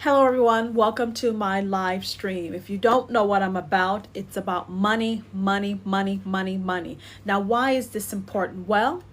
Hello everyone, welcome to my live stream. If you don't know what I'm about, it's about money, money, money, money, money. Now, why is this important? Well,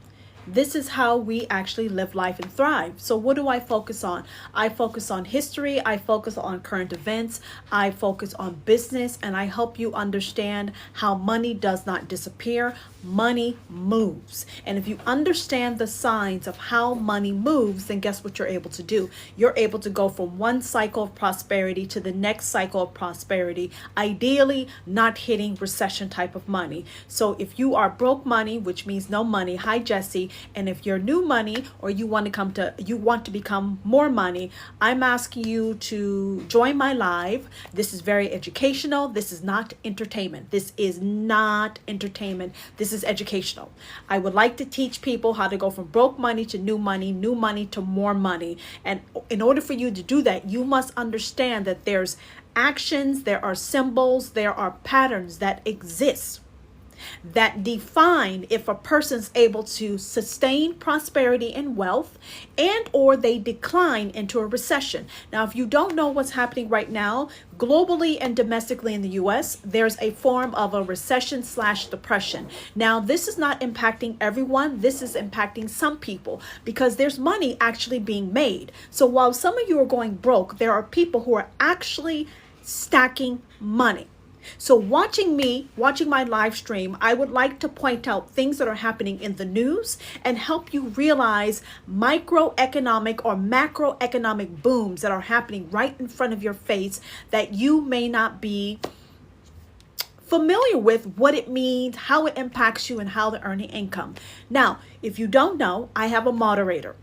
this is how we actually live life and thrive. So what do I focus on? I focus on history, I focus on current events, I focus on business, and I help you understand how money does not disappear. Money moves. And if you understand the signs of how money moves, then guess what you're able to do? You're able to go from one cycle of prosperity to the next cycle of prosperity, ideally not hitting recession type of money. So if you are broke money, which means no money, hi Jesse, and if you're new money or you want to become more money, I'm asking you to join my live. This is very educational. This is not entertainment. This is not entertainment. This is educational. I would like to teach people how to go from broke money to new money to more money. And in order for you to do that, you must understand that there's actions, there are symbols, there are patterns that exist that define if a person's able to sustain prosperity and wealth and or they decline into a recession. Now, if you don't know what's happening right now, globally and domestically in the US, there's a form of a recession / depression. Now, this is not impacting everyone. This is impacting some people because there's money actually being made. So while some of you are going broke, there are people who are actually stacking money. So watching my live stream, I would like to point out things that are happening in the news and help you realize microeconomic or macroeconomic booms that are happening right in front of your face that you may not be familiar with what it means, how it impacts you, and how to earn income. Now, if you don't know, I have a moderator.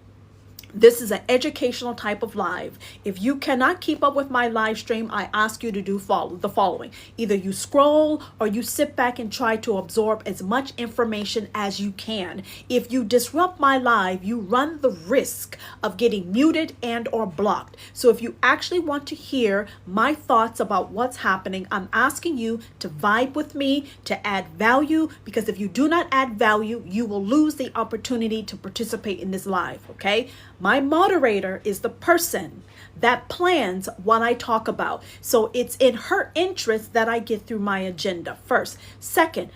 This is an educational type of live. If you cannot keep up with my live stream, I ask you to do the following. Either you scroll or you sit back and try to absorb as much information as you can. If you disrupt my live, you run the risk of getting muted and or blocked. So if you actually want to hear my thoughts about what's happening, I'm asking you to vibe with me, to add value, because if you do not add value, you will lose the opportunity to participate in this live, okay? My moderator is the person that plans what I talk about. So it's in her interest that I get through my agenda first. Second,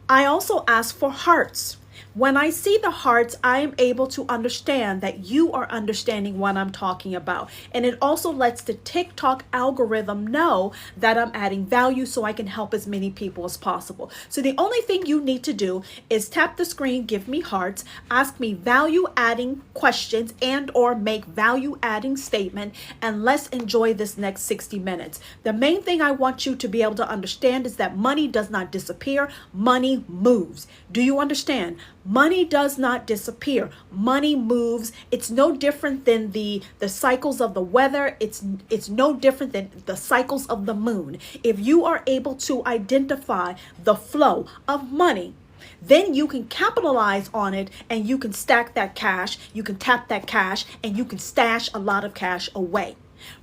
I also ask for hearts. When I see the hearts, I am able to understand that you are understanding what I'm talking about. And it also lets the TikTok algorithm know that I'm adding value so I can help as many people as possible. So the only thing you need to do is tap the screen, give me hearts, ask me value adding questions and or make value adding statement, and let's enjoy this next 60 minutes. The main thing I want you to be able to understand is that money does not disappear. Money moves. Do you understand? Money does not disappear. Money moves. It's no different than the cycles of the weather. It's no different than the cycles of the moon. If you are able to identify the flow of money, then you can capitalize on it and you can stack that cash, you can tap that cash, and you can stash a lot of cash away.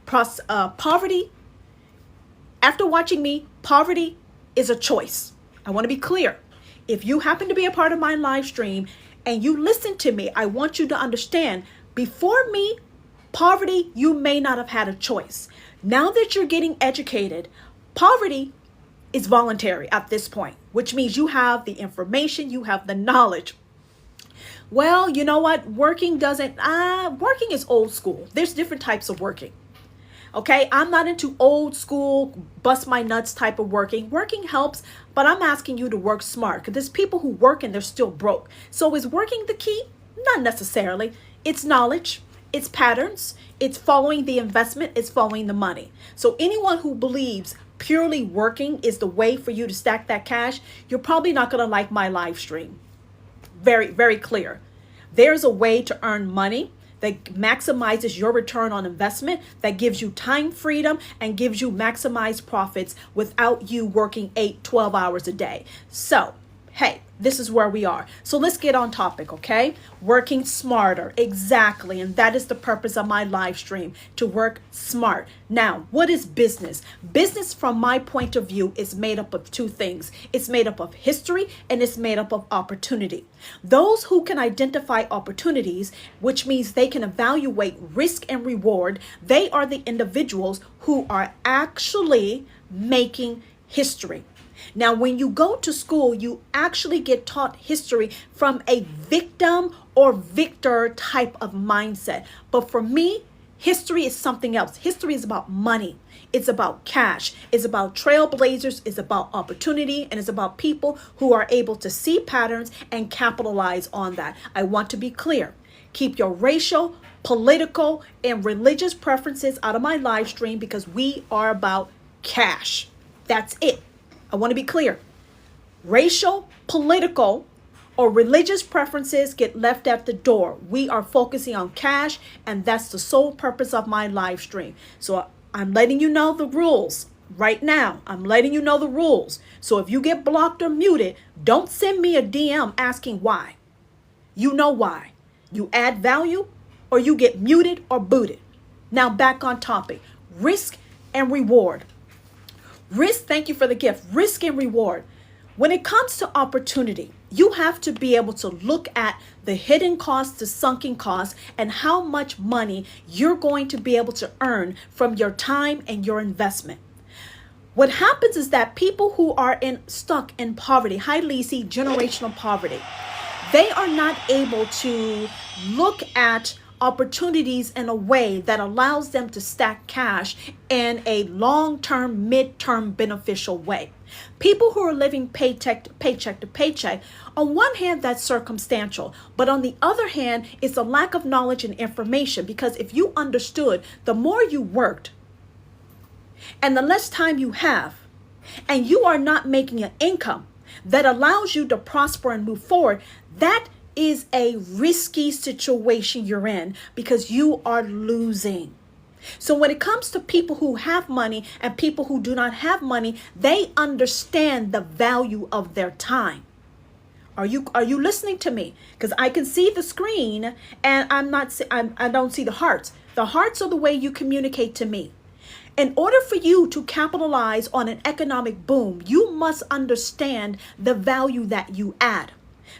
Poverty, after watching me, poverty is a choice. I want to be clear. If you happen to be a part of my live stream and you listen to me, I want you to understand, before me, poverty, you may not have had a choice. Now that you're getting educated, poverty is voluntary at this point, which means you have the information, you have the knowledge. Well, you know what? Working is old school. There's different types of working. Okay, I'm not into old school, bust my nuts type of working. Working helps, but I'm asking you to work smart because there's people who work and they're still broke. So is working the key? Not necessarily. It's knowledge, it's patterns, it's following the investment, it's following the money. So anyone who believes purely working is the way for you to stack that cash, you're probably not going to like my live stream. Very, very clear. There's a way to earn money that maximizes your return on investment, that gives you time freedom and gives you maximized profits without you working 8, 12 hours a day. So hey, this is where we are. So let's get on topic, okay? Working smarter, exactly. And that is the purpose of my live stream, to work smart. Now, what is business? Business, from my point of view, is made up of two things. It's made up of history and it's made up of opportunity. Those who can identify opportunities, which means they can evaluate risk and reward, they are the individuals who are actually making history. Now, when you go to school, you actually get taught history from a victim or victor type of mindset. But for me, history is something else. History is about money. It's about cash. It's about trailblazers. It's about opportunity. And it's about people who are able to see patterns and capitalize on that. I want to be clear. Keep your racial, political, and religious preferences out of my live stream, because we are about cash. That's it. I want to be clear. Racial, political, or religious preferences get left at the door. We are focusing on cash, and that's the sole purpose of my live stream. So I'm letting you know the rules right now. I'm letting you know the rules. So if you get blocked or muted, don't send me a DM asking why. You know why. You add value or you get muted or booted. Now back on topic. Risk and reward. Risk, thank you for the gift. Risk and reward. When it comes to opportunity, you have to be able to look at the hidden costs, the sunken costs, and how much money you're going to be able to earn from your time and your investment. What happens is that people who are stuck in poverty, hi Lisi, generational poverty, they are not able to look at opportunities in a way that allows them to stack cash in a long-term, mid-term beneficial way. People who are living paycheck to paycheck, on one hand, that's circumstantial, but on the other hand, it's a lack of knowledge and information, because if you understood, the more you worked and the less time you have, and you are not making an income that allows you to prosper and move forward, that is a risky situation you're in, because you are losing. So when it comes to people who have money and people who do not have money, they understand the value of their time. Are you listening to me? Because I can see the screen and I don't see the hearts. The hearts are the way you communicate to me. In order for you to capitalize on an economic boom, you must understand the value that you add.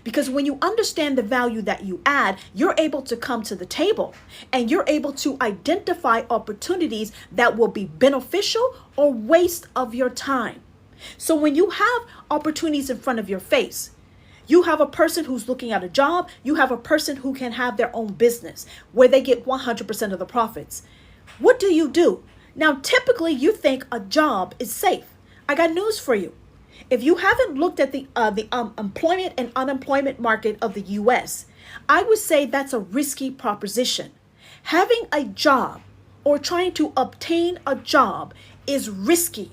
Because when you understand the value that you add, you're able to come to the table and you're able to identify opportunities that will be beneficial or waste of your time. So when you have opportunities in front of your face, you have a person who's looking at a job, you have a person who can have their own business where they get 100% of the profits. What do? Now, typically you think a job is safe. I got news for you. If you haven't looked at the employment and unemployment market of the U.S., I would say that's a risky proposition. Having a job or trying to obtain a job is risky,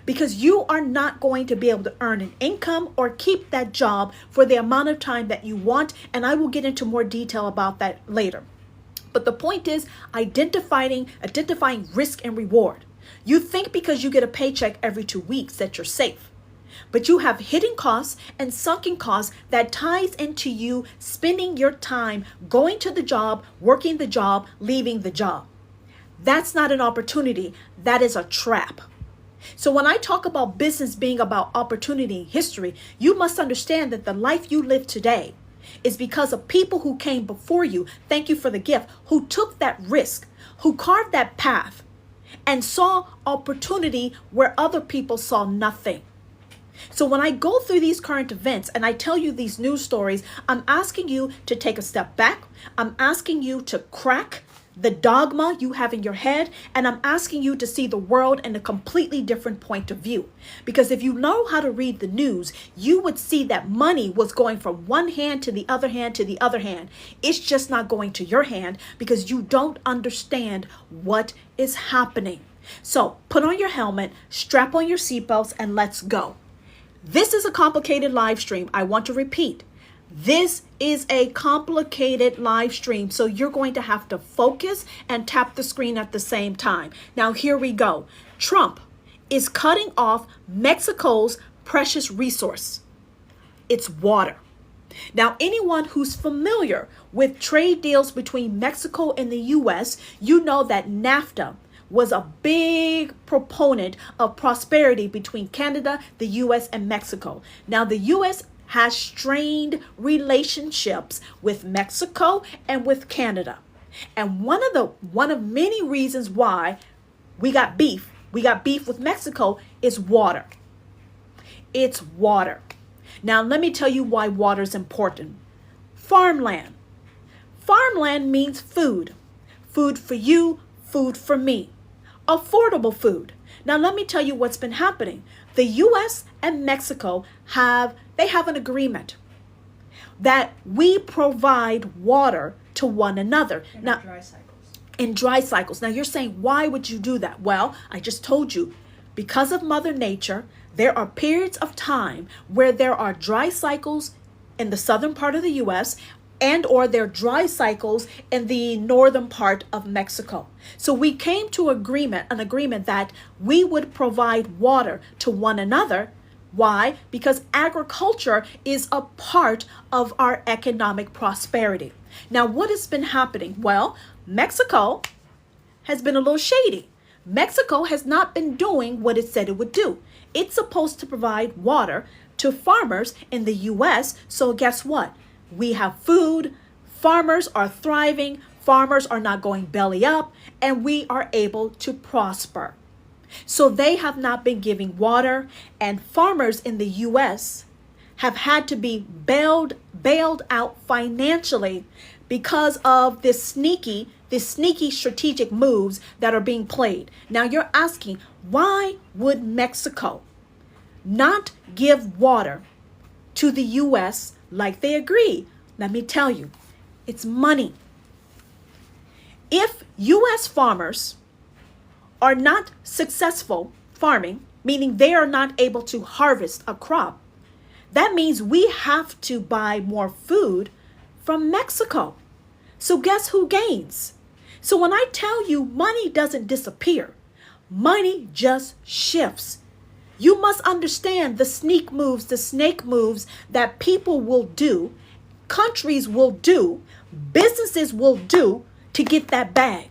because you are not going to be able to earn an income or keep that job for the amount of time that you want. And I will get into more detail about that later. But the point is identifying risk and reward. You think because you get a paycheck every 2 weeks that you're safe. But you have hidden costs and sunken costs that ties into you spending your time going to the job, working the job, leaving the job. That's not an opportunity. That is a trap. So when I talk about business being about opportunity and history, you must understand that the life you live today is because of people who came before you. Thank you for the gift. Who took that risk, who carved that path and saw opportunity where other people saw nothing. So when I go through these current events and I tell you these news stories, I'm asking you to take a step back. I'm asking you to crack the dogma you have in your head, and I'm asking you to see the world in a completely different point of view. Because if you know how to read the news, you would see that money was going from one hand to the other hand to the other hand. It's just not going to your hand because you don't understand what is happening. So put on your helmet, strap on your seatbelts, and let's go. This is a complicated live stream. I want to repeat. This is a complicated live stream, so you're going to have to focus and tap the screen at the same time. Now, here we go. Trump is cutting off Mexico's precious resource. It's water. Now, anyone who's familiar with trade deals between Mexico and the U.S., you know that NAFTA was a big proponent of prosperity between Canada, the U.S., and Mexico. Now, the U.S. has strained relationships with Mexico and with Canada. And one of many reasons why we got beef with Mexico is water. It's water. Now, let me tell you why water is important. Farmland. Farmland means food. Food for you, food for me. Affordable food. Now, let me tell you what's been happening. The U.S. and Mexico have an agreement that we provide water to one another. Now, dry cycles. In dry cycles. Now, you're saying, why would you do that? Well, I just told you, because of Mother Nature, there are periods of time where there are dry cycles in the southern part of the U.S. and or there are dry cycles in the northern part of Mexico. So we came to an agreement that we would provide water to one another. Why? Because agriculture is a part of our economic prosperity. Now, what has been happening? Well, Mexico has been a little shady. Mexico has not been doing what it said it would do. It's supposed to provide water to farmers in the U.S. So guess what? We have food, farmers are thriving, farmers are not going belly up, and we are able to prosper. So they have not been giving water, and farmers in the U.S. have had to be bailed out financially because of this sneaky strategic moves that are being played. Now you're asking, why would Mexico not give water to the U.S. like they agree? Let me tell you, it's money. If U.S. farmers are not successful farming, meaning they are not able to harvest a crop, that means we have to buy more food from Mexico. So guess who gains? So when I tell you money doesn't disappear, money just shifts. You must understand the snake moves that people will do, countries will do, businesses will do to get that bag.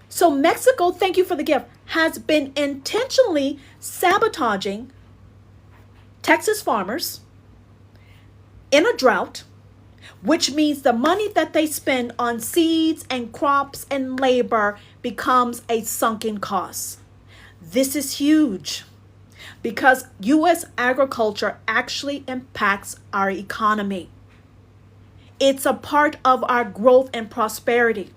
So Mexico, thank you for the gift, has been intentionally sabotaging Texas farmers in a drought, which means the money that they spend on seeds and crops and labor becomes a sunken cost. This is huge because U.S. agriculture actually impacts our economy. It's a part of our growth and prosperity.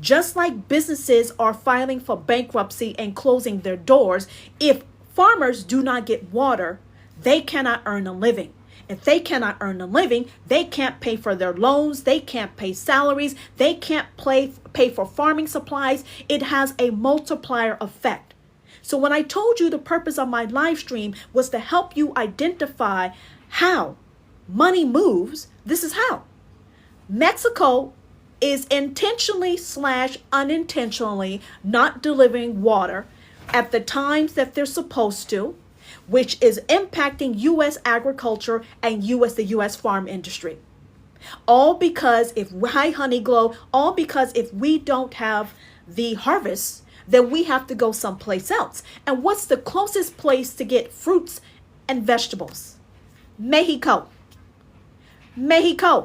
Just like businesses are filing for bankruptcy and closing their doors, if farmers do not get water, they cannot earn a living. If they cannot earn a living, they can't pay for their loans, they can't pay salaries, they can't pay for farming supplies. It has a multiplier effect. So when I told you the purpose of my live stream was to help you identify how money moves, this is how. Mexico is intentionally / unintentionally not delivering water at the times that they're supposed to, which is impacting U.S. agriculture and the U.S. farm industry. All because if we don't have the harvest, then we have to go someplace else. And what's the closest place to get fruits and vegetables? Mexico. Money.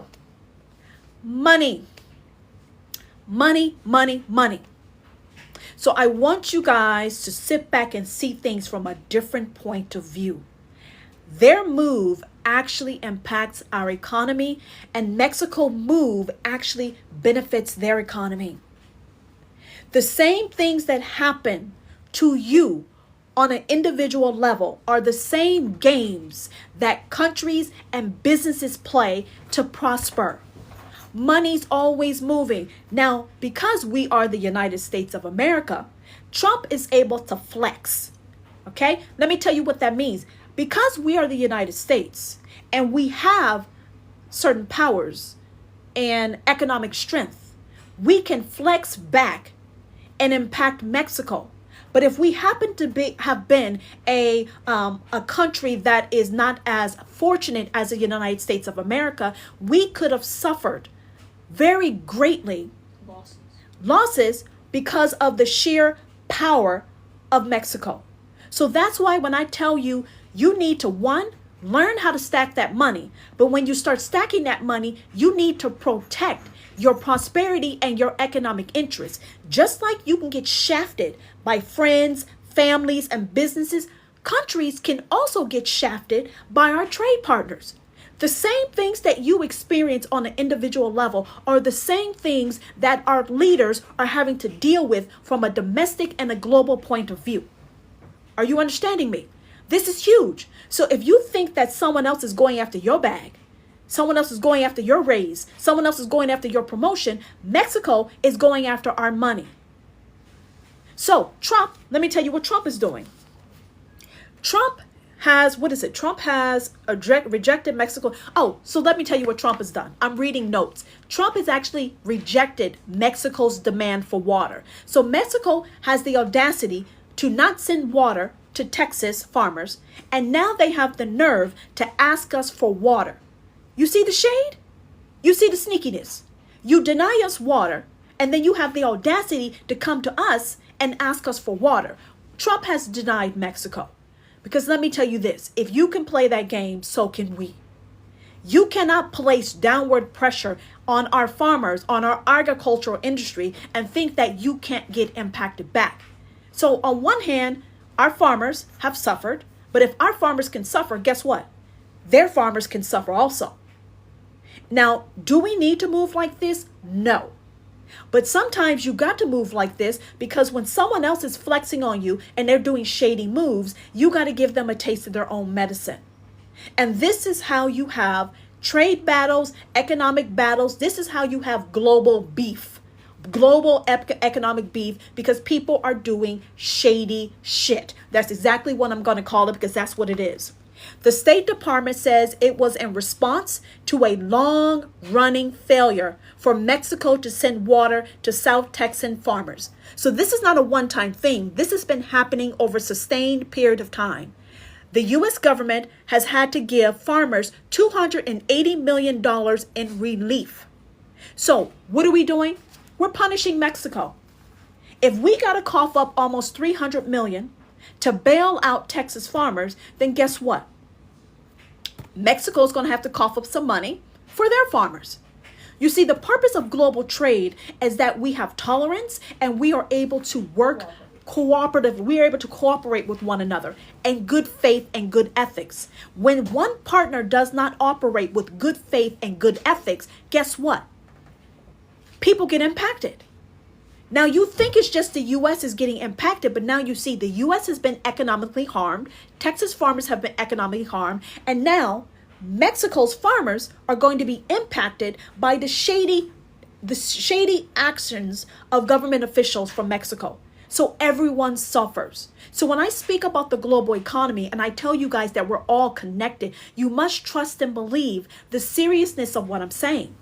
So I want you guys to sit back and see things from a different point of view. Their move actually impacts our economy, and Mexico move actually benefits their economy. The same things that happen to you on an individual level are the same games that countries and businesses play to prosper. Money's always moving. Now, because we are the United States of America, Trump is able to flex. Okay? Let me tell you what that means. Because we are the United States and we have certain powers and economic strength, we can flex back and impact Mexico. But if we happen to have been a country that is not as fortunate as the United States of America, we could have suffered very greatly losses because of the sheer power of Mexico. So that's why when I tell you, you need to, one, learn how to stack that money. But when you start stacking that money, you need to protect your prosperity and your economic interests. Just like you can get shafted by friends, families, and businesses, countries can also get shafted by our trade partners. The same things that you experience on an individual level are the same things that our leaders are having to deal with from a domestic and a global point of view. Are you understanding me? This is huge. So if you think that someone else is going after your bag, someone else is going after your raise, someone else is going after your promotion, Mexico is going after our money. So Trump, let me tell you what Trump is doing. Trump has rejected Mexico. Oh, so let me tell you what Trump has done. I'm reading notes. Trump has actually rejected Mexico's demand for water. So Mexico has the audacity to not send water to Texas farmers, and now they have the nerve to ask us for water. You see the shade? You see the sneakiness? You deny us water, and then you have the audacity to come to us and ask us for water. Trump has denied Mexico. Because let me tell you this, if you can play that game, so can we. You cannot place downward pressure on our farmers, on our agricultural industry, and think that you can't get impacted back. So on one hand, our farmers have suffered, but if our farmers can suffer, guess what? Their farmers can suffer also. Now, do we need to move like this? No. But sometimes you got to move like this because when someone else is flexing on you and they're doing shady moves, you got to give them a taste of their own medicine. And this is how you have trade battles, economic battles. This is how you have global beef, global economic beef, because people are doing shady shit. That's exactly what I'm going to call it, because that's what it is. The State Department says it was in response to a long-running failure for Mexico to send water to South Texan farmers. So this is not a one-time thing. This has been happening over a sustained period of time. The U.S. government has had to give farmers $280 million in relief. So what are we doing? We're punishing Mexico. If we got to cough up almost $300 million to bail out Texas farmers, then guess what? Mexico is going to have to cough up some money for their farmers. You see, the purpose of global trade is that we have tolerance and we are able to work cooperative. We are able to cooperate with one another and good faith and good ethics. When one partner does not operate with good faith and good ethics, guess what? People get impacted. Now you think it's just the U.S. is getting impacted, but now you see the U.S. has been economically harmed. Texas farmers have been economically harmed. And now Mexico's farmers are going to be impacted by the shady actions of government officials from Mexico. So everyone suffers. So when I speak about the global economy and I tell you guys that we're all connected, you must trust and believe the seriousness of what I'm saying.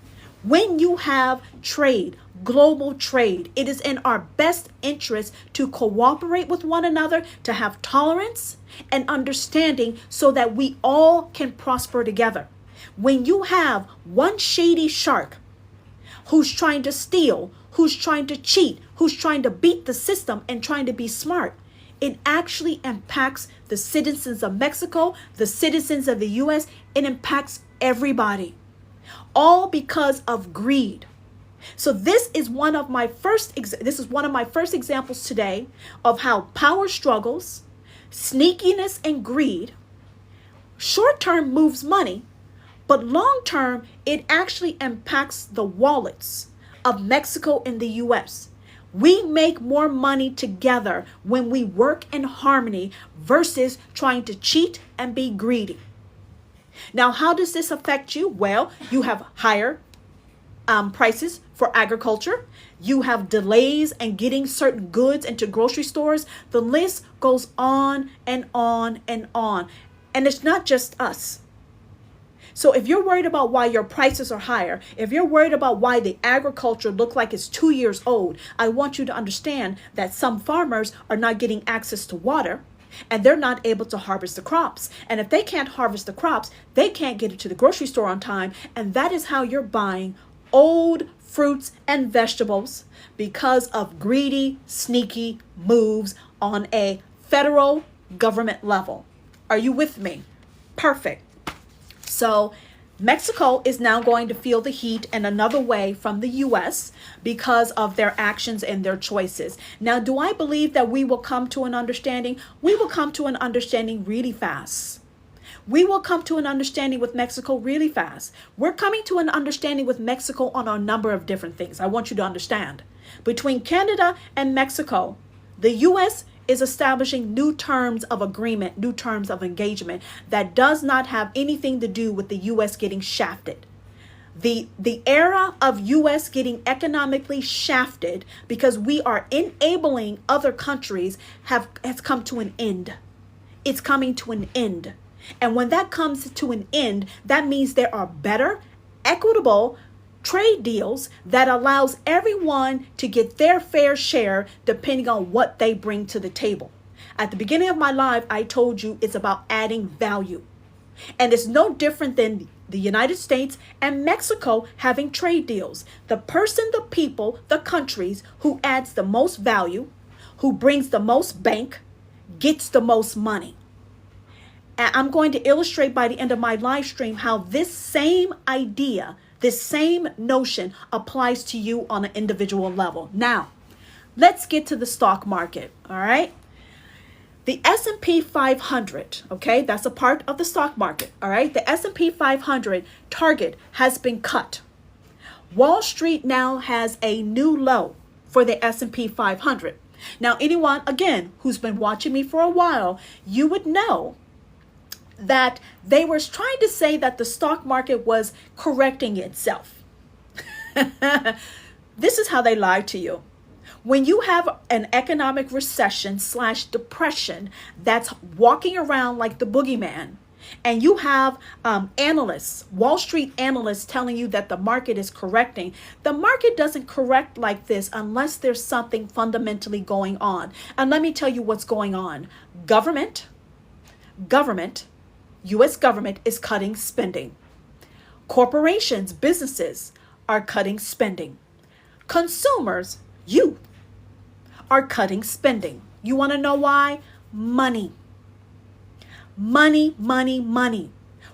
When you have trade, global trade, it is in our best interest to cooperate with one another, to have tolerance and understanding so that we all can prosper together. When you have one shady shark who's trying to steal, who's trying to cheat, who's trying to beat the system and trying to be smart, it actually impacts the citizens of Mexico, the citizens of the U.S., it impacts everybody. All because of greed. So this is one of my first examples today of how power struggles, sneakiness, and greed, short-term moves money, but long-term it actually impacts the wallets of Mexico and the U.S. We make more money together when we work in harmony versus trying to cheat and be greedy. Now, how does this affect you? Well, you have higher prices for agriculture. You have delays in getting certain goods into grocery stores. The list goes on and on and on. And it's not just us. So if you're worried about why your prices are higher, if you're worried about why the agriculture look like it's 2 years old, I want you to understand that some farmers are not getting access to water and they're not able to harvest the crops. And if they can't harvest the crops, they can't get it to the grocery store on time. And that is how you're buying old fruits and vegetables because of greedy, sneaky moves on a federal government level. Are you with me? Perfect. So Mexico is now going to feel the heat in another way from the U.S. because of their actions and their choices. Now, do I believe that we will come to an understanding? We will come to an understanding really fast. We will come to an understanding with Mexico really fast. We're coming to an understanding with Mexico on a number of different things. I want you to understand. Between Canada and Mexico, the U.S. is establishing new terms of agreement, new terms of engagement that does not have anything to do with the U.S. getting shafted. The era of U.S. getting economically shafted because we are enabling other countries has come to an end. It's coming to an end. And when that comes to an end, that means there are better, equitable trade deals that allows everyone to get their fair share depending on what they bring to the table. At the beginning of my life, I told you it's about adding value. And it's no different than the United States and Mexico having trade deals. The person, the people, the countries who adds the most value, who brings the most bank, gets the most money. And I'm going to illustrate by the end of my live stream how this same idea, this same notion applies to you on an individual level. Now, let's get to the stock market, all right? The S&P 500, okay, that's a part of the stock market, all right? The S&P 500 target has been cut. Wall Street now has a new low for the S&P 500. Now, anyone, again, who's been watching me for a while, you would know that they were trying to say that the stock market was correcting itself. This is how they lied to you. When you have an economic recession / depression that's walking around like the boogeyman, and you have analysts, Wall Street analysts telling you that the market is correcting, the market doesn't correct like this unless there's something fundamentally going on. And let me tell you what's going on. Government, U.S. government is cutting spending. Corporations, businesses are cutting spending. Consumers, you, are cutting spending. You want to know why? Money. Money, money, money.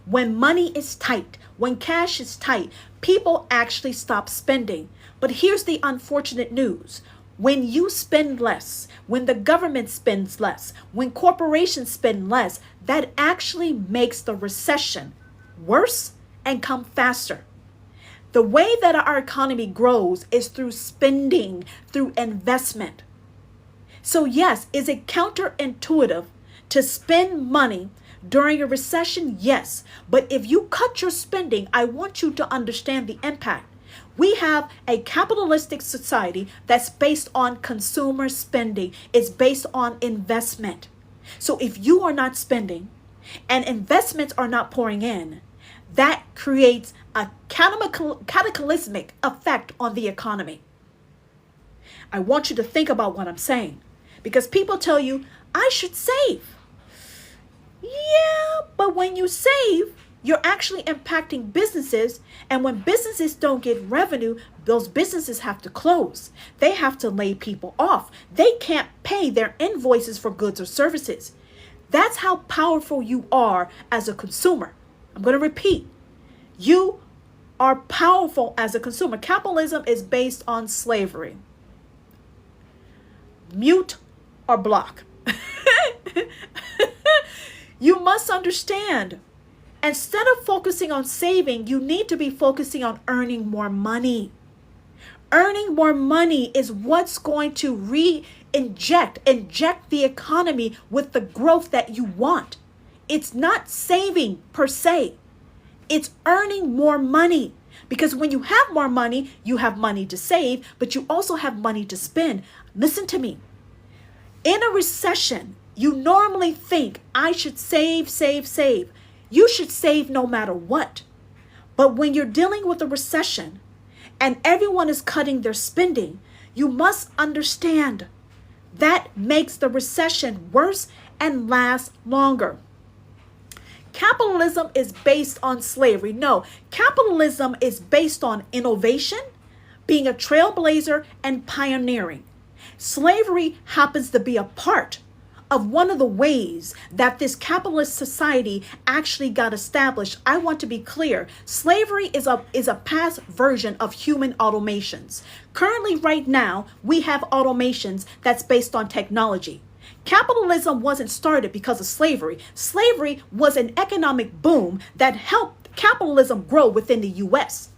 When money is tight, when cash is tight, people actually stop spending. But here's the unfortunate news. When you spend less, when the government spends less, when corporations spend less, that actually makes the recession worse and come faster. The way that our economy grows is through spending, through investment. So yes, is it counterintuitive to spend money during a recession? Yes. But if you cut your spending, I want you to understand the impact. We have a capitalistic society that's based on consumer spending. It's based on investment. So if you are not spending and investments are not pouring in, that creates a cataclysmic effect on the economy. I want you to think about what I'm saying, because people tell you, I should save. Yeah, but when you save, you're actually impacting businesses. And when businesses don't get revenue, those businesses have to close. They have to lay people off. They can't pay their invoices for goods or services. That's how powerful you are as a consumer. I'm going to repeat. You are powerful as a consumer. Capitalism is based on slavery. Mute or block. You must understand. Instead of focusing on saving, you need to be focusing on earning more money. Earning more money is what's going to inject the economy with the growth that you want. It's not saving per se. It's earning more money. Because when you have more money, you have money to save, but you also have money to spend. Listen to me. In a recession, you normally think, I should save. You should save no matter what. But when you're dealing with a recession and everyone is cutting their spending, you must understand that makes the recession worse and last longer. Capitalism is based on slavery. No, capitalism is based on innovation, being a trailblazer, and pioneering. Slavery happens to be a part of one of the ways that this capitalist society actually got established. I want to be clear. Slavery is a past version of human automations. Currently, right now, we have automations that's based on technology. Capitalism wasn't started because of slavery. Slavery was an economic boom that helped capitalism grow within the U.S.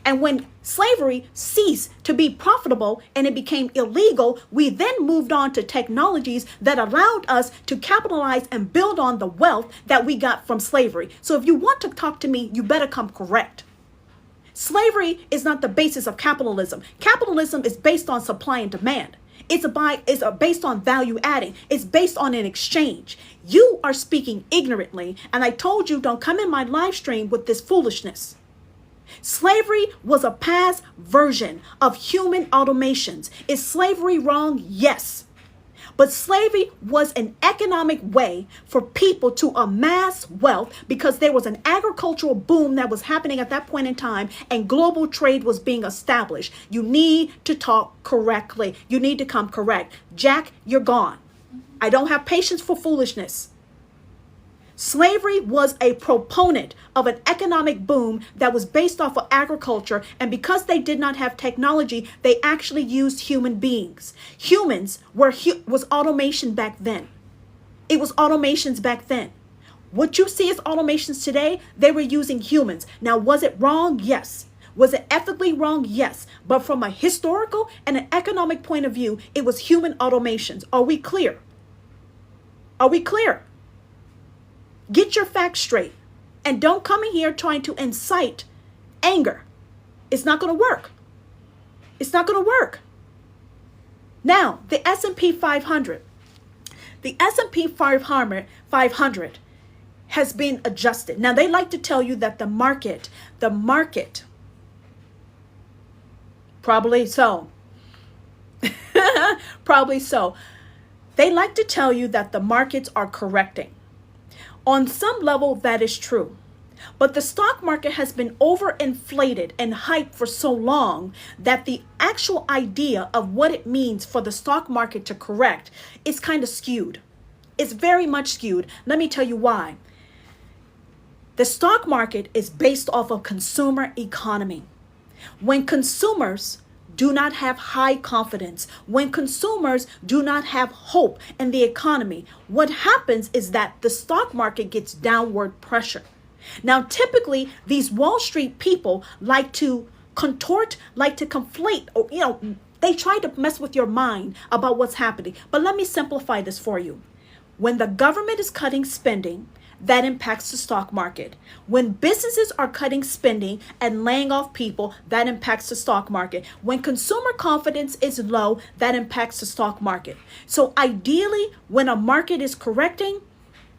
And when slavery ceased to be profitable and it became illegal, we then moved on to technologies that allowed us to capitalize and build on the wealth that we got from slavery. So if you want to talk to me, you better come correct. Slavery is not the basis of capitalism. Capitalism is based on supply and demand. It's based on value adding. It's based on an exchange. You are speaking ignorantly, and I told you don't come in my live stream with this foolishness. Slavery was a past version of human automations. Is slavery wrong? Yes. But slavery was an economic way for people to amass wealth because there was an agricultural boom that was happening at that point in time and global trade was being established. You need to talk correctly. You need to come correct. Jack, you're gone. I don't have patience for foolishness. Slavery was a proponent of an economic boom that was based off of agriculture, and because they did not have technology, they actually used human beings. Humans was automation back then. It was automations back then. What you see as automations today, they were using humans. Now, was it wrong? Yes. Was it ethically wrong? Yes. But from a historical and an economic point of view, it was human automations. Are we clear? Are we clear? Get your facts straight and don't come in here trying to incite anger. It's not going to work. It's not going to work. Now, the S&P 500. The S&P 500 has been adjusted. Now, they like to tell you that the market, probably so. Probably so. They like to tell you that the markets are correcting. On some level, that is true. But the stock market has been overinflated and hyped for so long that the actual idea of what it means for the stock market to correct is kind of skewed. It's very much skewed. Let me tell you why. The stock market is based off of consumer economy. When consumers do not have high confidence, when consumers do not have hope in the economy, what happens is that the stock market gets downward pressure. Now, typically, these Wall Street people like to contort, like to conflate, or, they try to mess with your mind about what's happening. But let me simplify this for you. When the government is cutting spending, that impacts the stock market. When businesses are cutting spending and laying off people, that impacts the stock market. When consumer confidence is low, that impacts the stock market. So ideally, when a market is correcting,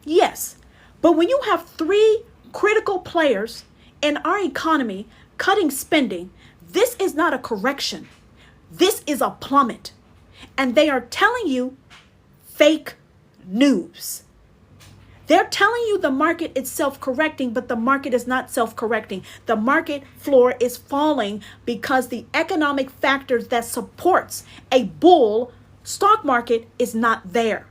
yes. But when you have three critical players in our economy cutting spending, this is not a correction. This is a plummet. And they are telling you fake news. They're telling you the market is self-correcting, but the market is not self-correcting. The market floor is falling because the economic factors that supports a bull stock market is not there.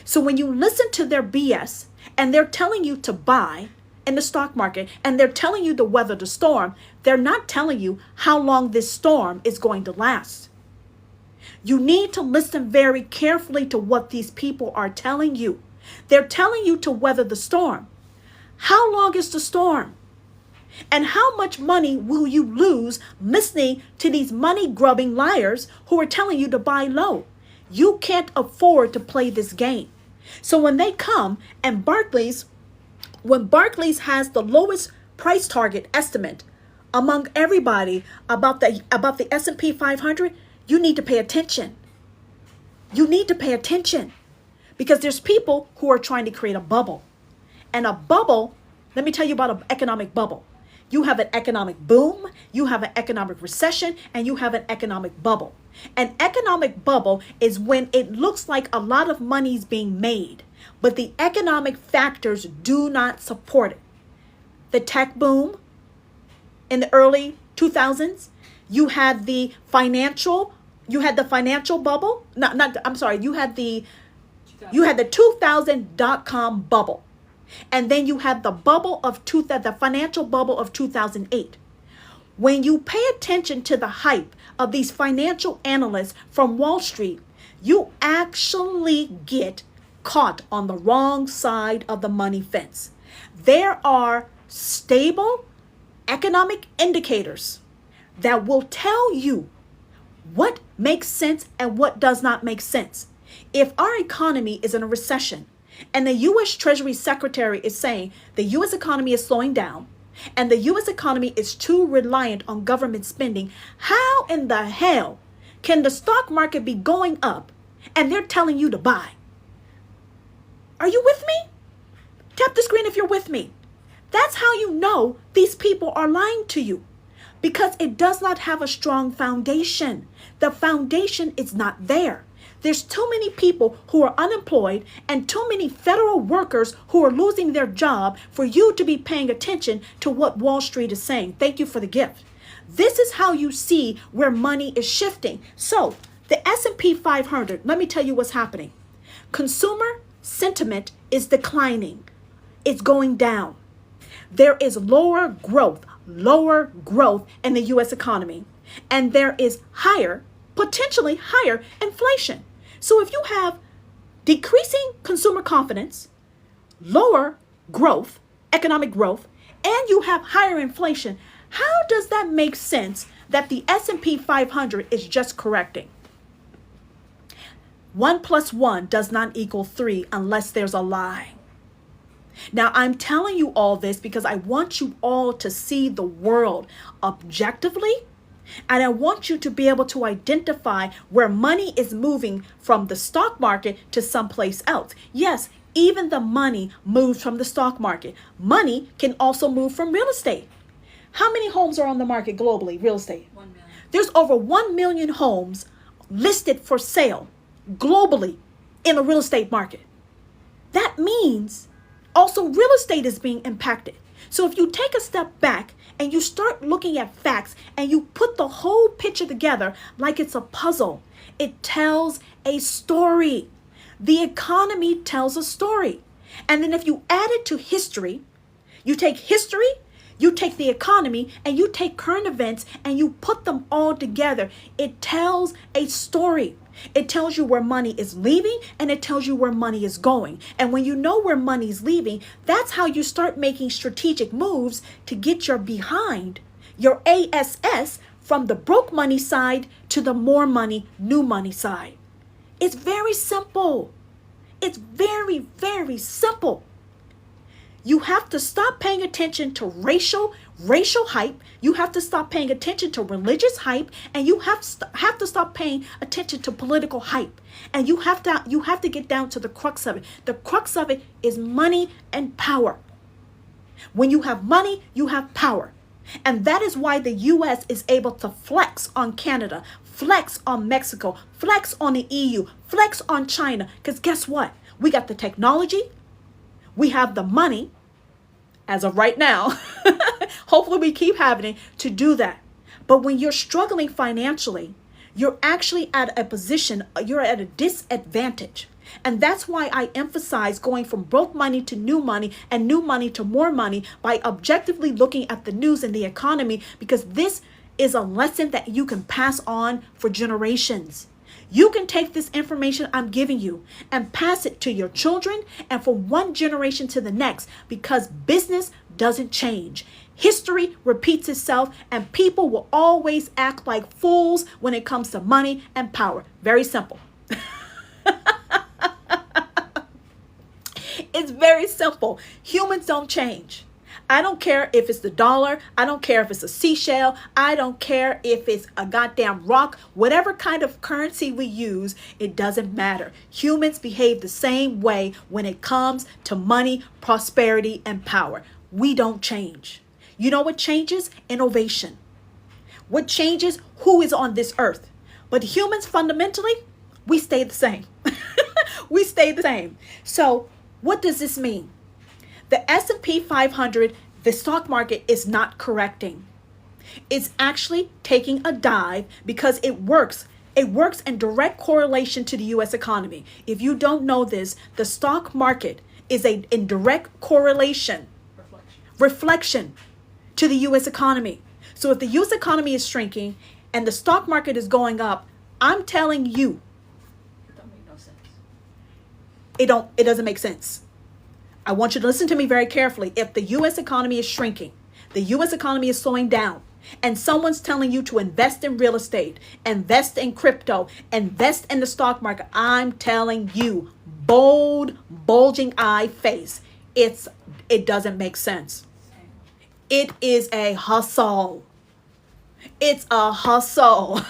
So when you listen to their BS and they're telling you to buy in the stock market and they're telling you to weather the storm, they're not telling you how long this storm is going to last. You need to listen very carefully to what these people are telling you. They're telling you to weather the storm. How long is the storm? And how much money will you lose listening to these money-grubbing liars who are telling you to buy low? You can't afford to play this game. So when they come and when Barclays has the lowest price target estimate among everybody about the S&P 500, you need to pay attention. You need to pay attention. Because there's people who are trying to create a bubble. And a bubble, let me tell you about an economic bubble. You have an economic boom, you have an economic recession, and you have an economic bubble. An economic bubble is when it looks like a lot of money is being made, but the economic factors do not support it. The tech boom in the early 2000s, you had the financial bubble. You had the 2000 dot-com bubble. And then you had the financial bubble of 2008. When you pay attention to the hype of these financial analysts from Wall Street, you actually get caught on the wrong side of the money fence. There are stable economic indicators that will tell you what makes sense and what does not make sense. If our economy is in a recession, and the U.S. Treasury Secretary is saying the U.S. economy is slowing down and the U.S. economy is too reliant on government spending, how in the hell can the stock market be going up and they're telling you to buy? Are you with me? Tap the screen if you're with me. That's how you know these people are lying to you, because it does not have a strong foundation. The foundation is not there. There's too many people who are unemployed and too many federal workers who are losing their job for you to be paying attention to what Wall Street is saying. Thank you for the gift. This is how you see where money is shifting. So the S&P 500, let me tell you what's happening. Consumer sentiment is declining. It's going down. There is lower growth in the U.S. economy. And there is potentially higher inflation. So if you have decreasing consumer confidence, lower growth, economic growth, and you have higher inflation, how does that make sense that the S&P 500 is just correcting? 1 + 1 does not equal 3 unless there's a lie. Now, I'm telling you all this because I want you all to see the world objectively. And I want you to be able to identify where money is moving from the stock market to someplace else. Yes, even the money moves from the stock market. Money can also move from real estate. How many homes are on the market globally, real estate? 1 million. There's over 1 million homes listed for sale globally in the real estate market. That means also real estate is being impacted. So if you take a step back and you start looking at facts and you put the whole picture together like it's a puzzle, it tells a story. The economy tells a story. And then if you add it to history, you take the economy, and you take current events and you put them all together, it tells a story. It tells you where money is leaving and it tells you where money is going. And when you know where money is leaving, that's how you start making strategic moves to get your behind, your ASS, from the broke money side to the more money, new money side. It's very simple. It's very, very simple. You have to stop paying attention to racial hype. You have to stop paying attention to religious hype, and you have to stop paying attention to political hype. And you have to get down to the crux of it. The crux of it is money and power. When you have money, you have power. And that is why the U.S. is able to flex on Canada, flex on Mexico, flex on the EU, flex on China. Because guess what? We got the technology. We have the money as of right now. Hopefully we keep having it to do that. But when you're struggling financially, you're actually at a position, you're at a disadvantage. And that's why I emphasize going from broke money to new money and new money to more money by objectively looking at the news and the economy, because this is a lesson that you can pass on for generations. You can take this information I'm giving you and pass it to your children and from one generation to the next, because business doesn't change. History repeats itself, and people will always act like fools when it comes to money and power. Very simple. It's very simple. Humans don't change. I don't care if it's the dollar. I don't care if it's a seashell. I don't care if it's a goddamn rock. Whatever kind of currency we use, it doesn't matter. Humans behave the same way when it comes to money, prosperity, and power. We don't change. You know what changes? Innovation. What changes? Who is on this earth? But humans, fundamentally, we stay the same. We stay the same. So what does this mean? The S&P 500, the stock market is not correcting. It's actually taking a dive because it works. It works in direct correlation to the U.S. economy. If you don't know this, the stock market is in direct correlation, reflection to the U.S. economy. So if the U.S. economy is shrinking and the stock market is going up, I'm telling you, It don't make no sense. it doesn't make sense. I want you to listen to me very carefully. If the U.S. economy is shrinking, the U.S. economy is slowing down, and someone's telling you to invest in real estate, invest in crypto, invest in the stock market, I'm telling you, bold, bulging eye face, it doesn't make sense. It is a hustle. It's a hustle.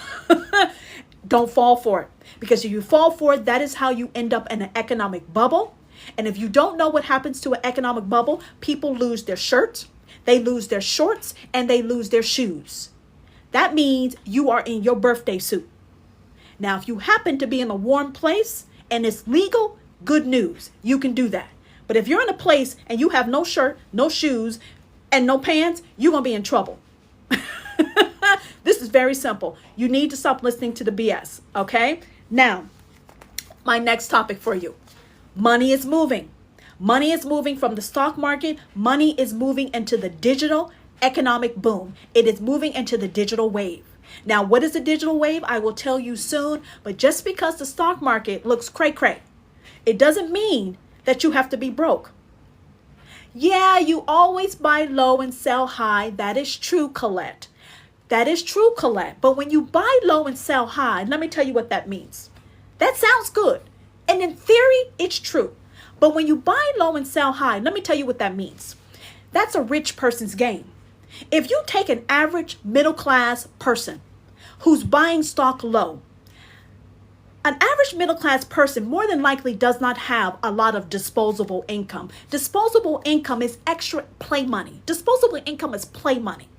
Don't fall for it. Because if you fall for it, that is how you end up in an economic bubble. And if you don't know what happens to an economic bubble, people lose their shirts, they lose their shorts, and they lose their shoes. That means you are in your birthday suit. Now, if you happen to be in a warm place and it's legal, good news. You can do that. But if you're in a place and you have no shirt, no shoes, and no pants, you're going to be in trouble. This is very simple. You need to stop listening to the BS, okay? Now, my next topic for you. Money is moving. Money is moving from the stock market. Money is moving into the digital economic boom. It is moving into the digital wave. Now, what is the digital wave? I will tell you soon. But just because the stock market looks cray-cray, it doesn't mean that you have to be broke. Yeah, you always buy low and sell high. That is true, Colette. That is true, Colette. But when you buy low and sell high, let me tell you what that means. That sounds good. And in theory, it's true. But when you buy low and sell high, let me tell you what that means. That's a rich person's game. If you take an average middle class person who's buying stock low, an average middle class person more than likely does not have a lot of disposable income. Disposable income is extra play money. Disposable income is play money.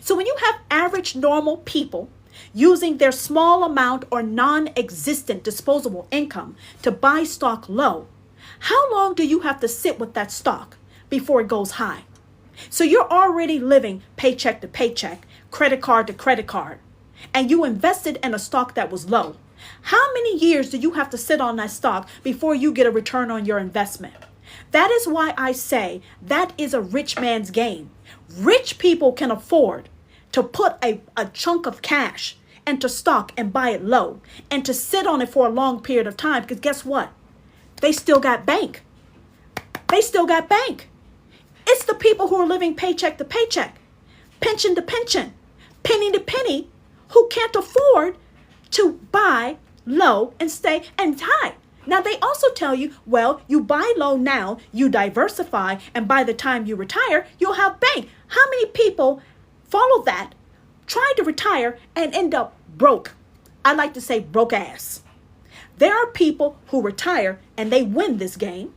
So when you have average normal people using their small amount or non-existent disposable income to buy stock low, how long do you have to sit with that stock before it goes high? So you're already living paycheck to paycheck, credit card to credit card, and you invested in a stock that was low. How many years do you have to sit on that stock before you get a return on your investment? That is why I say that is a rich man's game. Rich people can afford to put a chunk of cash into stock and buy it low and to sit on it for a long period of time, because guess what? They still got bank. They still got bank. It's the people who are living paycheck to paycheck, pension to pension, penny to penny, who can't afford to buy low and stay and high. Now, they also tell you, well, you buy low now, you diversify, and by the time you retire, you'll have bank. How many people follow that, try to retire, and end up broke? I like to say broke ass. There are people who retire and they win this game,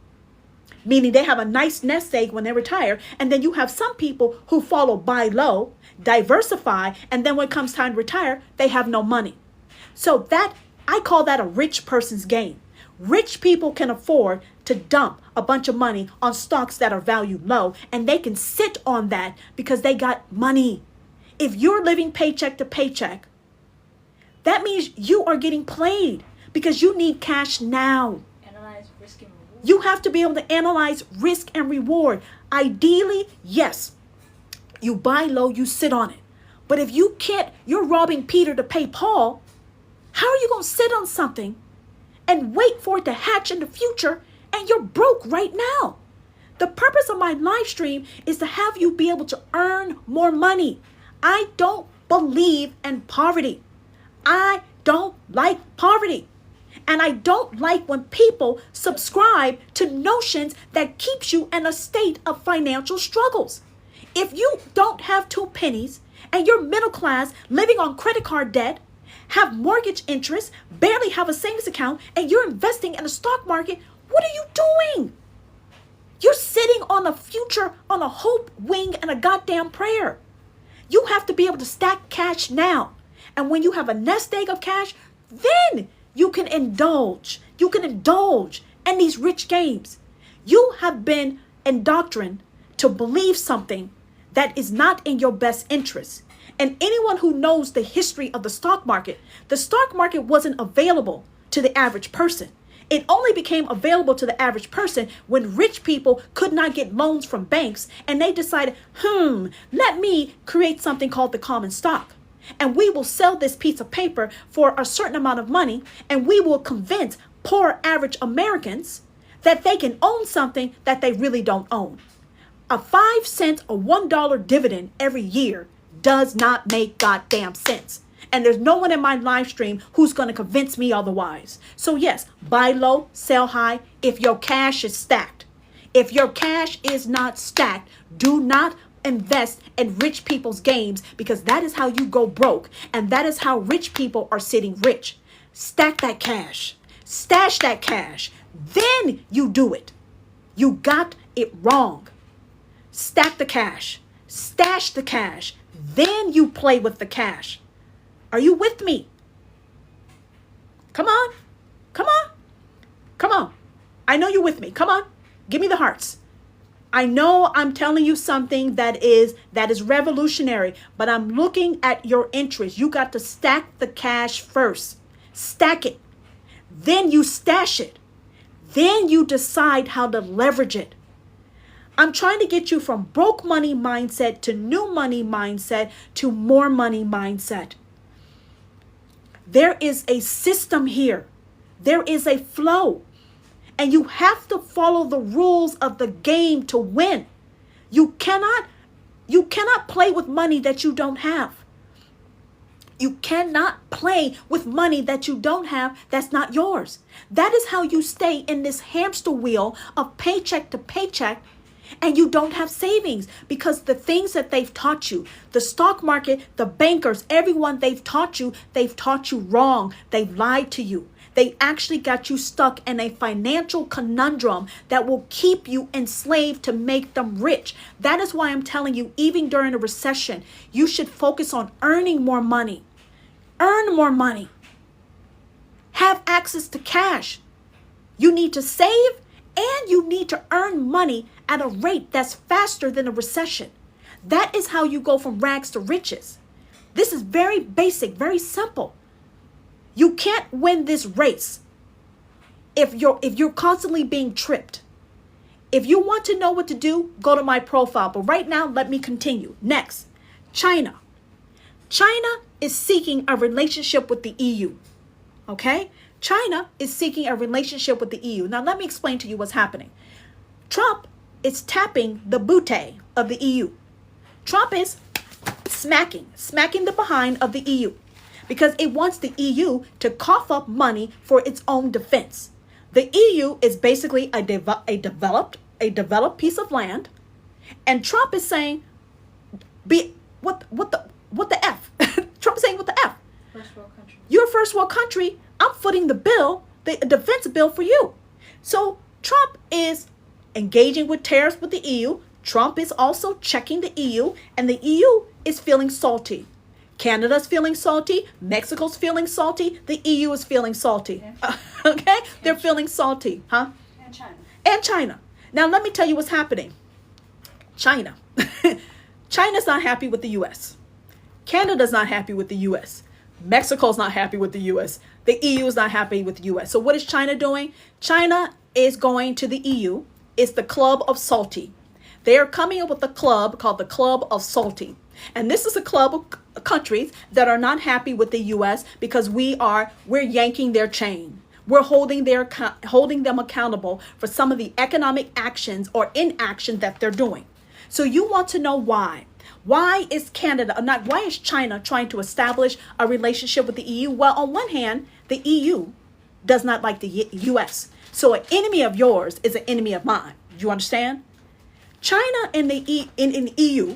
meaning they have a nice nest egg when they retire. And then you have some people who follow buy low, diversify, and then when it comes time to retire, they have no money. So that, I call that a rich person's game. Rich people can afford to dump a bunch of money on stocks that are valued low, and they can sit on that because they got money. If you're living paycheck to paycheck, that means you are getting played because you need cash now. Analyze risk and reward. You have to be able to analyze risk and reward. Ideally, yes, you buy low, you sit on it. But if you can't, you're robbing Peter to pay Paul. How are you going to sit on something and wait for it to hatch in the future and you're broke right now? The purpose of my live stream is to have you be able to earn more money. I don't believe in poverty. I don't like poverty. And I don't like when people subscribe to notions that keeps you in a state of financial struggles. If you don't have 2 pennies and you're middle class, living on credit card debt, have mortgage interest, barely have a savings account, and you're investing in the stock market, what are you doing? You're sitting on a future, on a hope wing and a goddamn prayer. You have to be able to stack cash now. And when you have a nest egg of cash, then you can indulge. You can indulge in these rich games. You have been indoctrinated to believe something that is not in your best interest. And anyone who knows the history of the stock market wasn't available to the average person. It only became available to the average person when rich people could not get loans from banks, and they decided, let me create something called the common stock. And we will sell this piece of paper for a certain amount of money, and we will convince poor average Americans that they can own something that they really don't own. A 5 cent or $1 dividend every year does not make goddamn sense. And there's no one in my live stream who's going to convince me otherwise. So yes, buy low, sell high if your cash is stacked. If your cash is not stacked, do not invest in rich people's games, because that is how you go broke. And that is how rich people are sitting rich. Stack that cash. Stash that cash. Then you do it. You got it wrong. Stack the cash. Stash the cash. Then you play with the cash. Are you with me? Come on. Come on. Come on. I know you're with me. Come on. Give me the hearts. I know I'm telling you something that is revolutionary, but I'm looking at your interest. You got to stack the cash first. Stack it. Then you stash it. Then you decide how to leverage it. I'm trying to get you from broke money mindset to new money mindset to more money mindset. There is a system here. There is a flow. And you have to follow the rules of the game to win. You cannot play with money that you don't have. You cannot play with money that you don't have that's not yours. That is how you stay in this hamster wheel of paycheck to paycheck, and you don't have savings, because the things that they've taught you, the stock market, the bankers, everyone they've taught you wrong. They've lied to you. They actually got you stuck in a financial conundrum that will keep you enslaved to make them rich. That is why I'm telling you, even during a recession, you should focus on earning more money. Earn more money. Have access to cash. You need to save, and you need to earn money at a rate that's faster than a recession. That is how you go from rags to riches. This is very basic, very simple. You can't win this race if you're constantly being tripped. If you want to know what to do, go to my profile. But right now, let me continue. Next, China. China is seeking a relationship with the EU. Okay? China is seeking a relationship with the EU. Now, let me explain to you what's happening. Trump is tapping the bootay of the EU. Trump is smacking the behind of the EU, because it wants the EU to cough up money for its own defense. The EU is basically a developed piece of land, and Trump is saying, what the F? Trump is saying, what the F? First world country. You're a first world country. I'm footing the bill, the defense bill for you. So Trump is engaging with tariffs with the EU. Trump is also checking the EU, and the EU is feeling salty. Canada's feeling salty. Mexico's feeling salty. The EU is feeling salty. Okay? They're feeling salty. Huh? And China. And China. Now, let me tell you what's happening. China. China's not happy with the U.S. Canada's not happy with the U.S. Mexico's not happy with the U.S. The EU is not happy with the U.S. So what is China doing? China is going to the EU. It's the Club of Salty. They are coming up with a club called the Club of Salty. And this is a club of countries that are not happy with the U.S. because we're yanking their chain. We're holding them accountable for some of the economic actions or inaction that they're doing. So you want to know why. Why is China trying to establish a relationship with the EU? Well, on one hand, the EU does not like the U.S. So an enemy of yours is an enemy of mine. Do you understand? China and the EU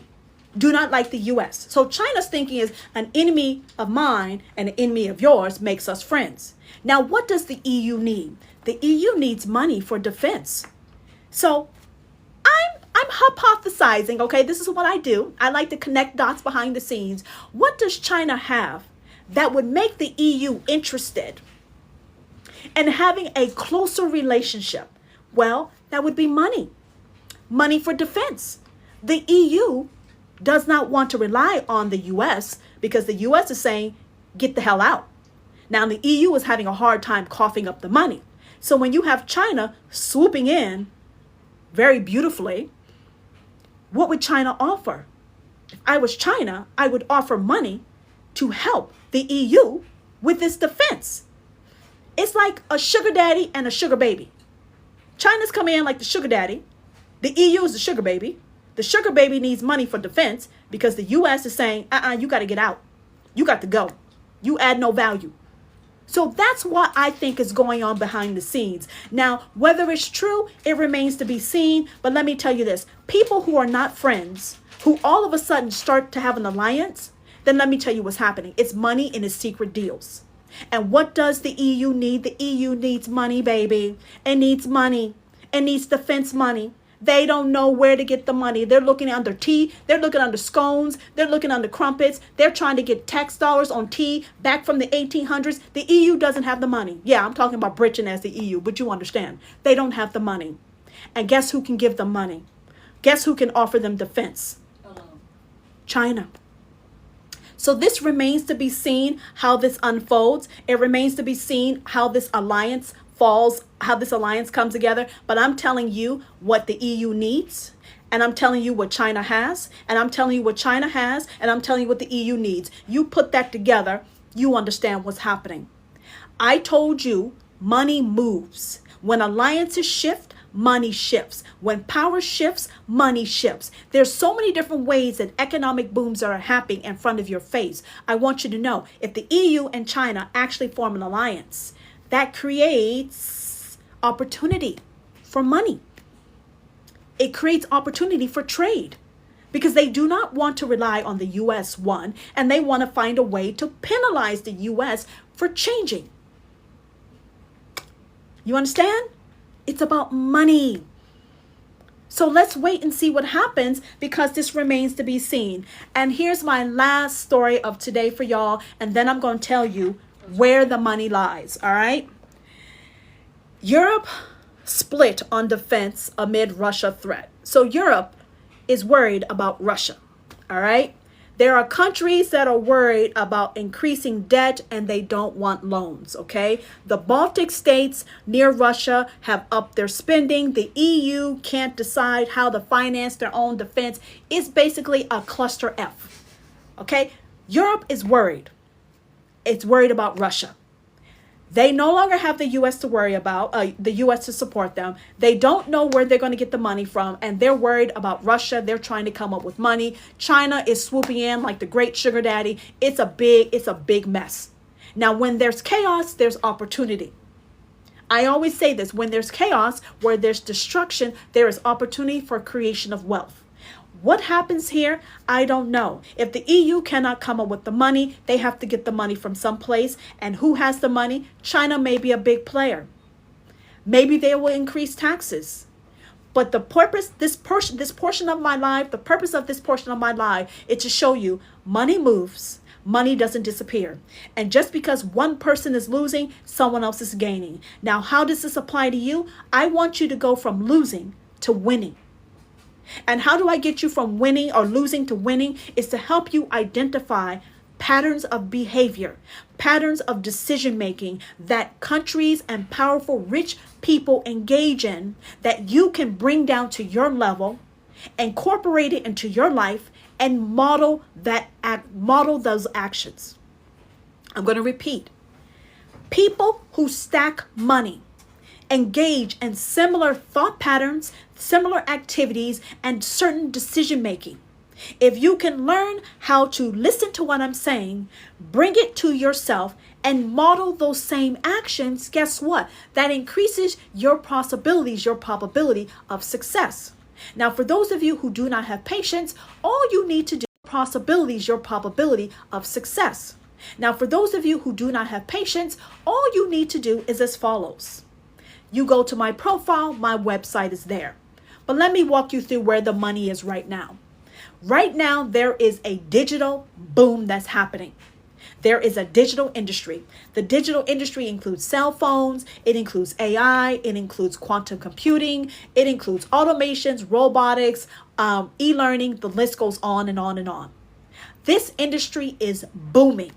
do not like the U.S. So China's thinking is an enemy of mine and an enemy of yours makes us friends. Now, what does the EU need? The EU needs money for defense. So I'm hypothesizing, okay? This is what I do. I like to connect dots behind the scenes. What does China have that would make the EU interested in having a closer relationship? Well, that would be money. Money for defense. The EU does not want to rely on the US because the US is saying, get the hell out. Now, the EU is having a hard time coughing up the money. So when you have China swooping in very beautifully, what would China offer? If I was China, I would offer money to help the EU with its defense. It's like a sugar daddy and a sugar baby. China's coming in like the sugar daddy. The EU is the sugar baby. The sugar baby needs money for defense because the US is saying, you got to get out. You got to go. You add no value. So that's what I think is going on behind the scenes. Now, whether it's true, it remains to be seen. But let me tell you this. People who are not friends, who all of a sudden start to have an alliance, then let me tell you what's happening. It's money and it's secret deals. And what does the EU need? The EU needs money, baby. It needs money. It needs defense money. They don't know where to get the money. They're looking under tea. They're looking under scones. They're looking under crumpets. They're trying to get tax dollars on tea back from the 1800s. The EU doesn't have the money. Yeah, I'm talking about Britain as the EU, but you understand. They don't have the money. And guess who can give them money? Guess who can offer them defense? China. So this remains to be seen how this unfolds. It remains to be seen how this alliance falls, how this alliance comes together. But I'm telling you what the EU needs. And I'm telling you what China has. And I'm telling you what China has. And I'm telling you what the EU needs. You put that together, you understand what's happening. I told you money moves. When alliances shift, money shifts. When power shifts, money shifts. There's so many different ways that economic booms are happening in front of your face. I want you to know, if the EU and China actually form an alliance, that creates opportunity for money. It creates opportunity for trade because they do not want to rely on the US, one, and they want to find a way to penalize the US for changing. You understand? It's about money. So let's wait and see what happens because this remains to be seen. And here's my last story of today for y'all. And then I'm going to tell you where the money lies. All right. Europe split on defense amid Russia threat. So Europe is worried about Russia. All right. There are countries that are worried about increasing debt and they don't want loans, okay? The Baltic states near Russia have upped their spending. The EU can't decide how to finance their own defense. It's basically a cluster F, okay? Europe is worried. It's worried about Russia. They no longer have the U.S. to worry about, the U.S. to support them. They don't know where they're going to get the money from, and they're worried about Russia. They're trying to come up with money. China is swooping in like the great sugar daddy. It's a big mess. Now, when there's chaos, there's opportunity. I always say this, when there's chaos, where there's destruction, there is opportunity for creation of wealth. What happens here? I don't know. If the EU cannot come up with the money, they have to get the money from someplace. And who has the money? China may be a big player. Maybe they will increase taxes. But the purpose, this portion of my life, the purpose of this portion of my life is to show you money moves. Money doesn't disappear. And just because one person is losing, someone else is gaining. Now, how does this apply to you? I want you to go from losing to winning. And how do I get you from winning or losing to winning? Is to help you identify patterns of behavior, patterns of decision making that countries and powerful rich people engage in that you can bring down to your level, incorporate it into your life, and model those actions. I'm going to repeat. People who stack money engage in similar thought patterns, similar activities, and certain decision making. If you can learn how to listen to what I'm saying, bring it to yourself, and model those same actions, guess what? That increases your possibilities, your probability of success. Now, for those of you who do not have patience, all you need to do possibilities, your probability of success. Now, for those of you who do not have patience, all you need to do is as follows. You go to my profile, my website is there. But let me walk you through where the money is right now. Right now, there is a digital boom that's happening. There is a digital industry. The digital industry includes cell phones, it includes AI, it includes quantum computing, it includes automations, robotics, e-learning, the list goes on and on and on. This industry is booming.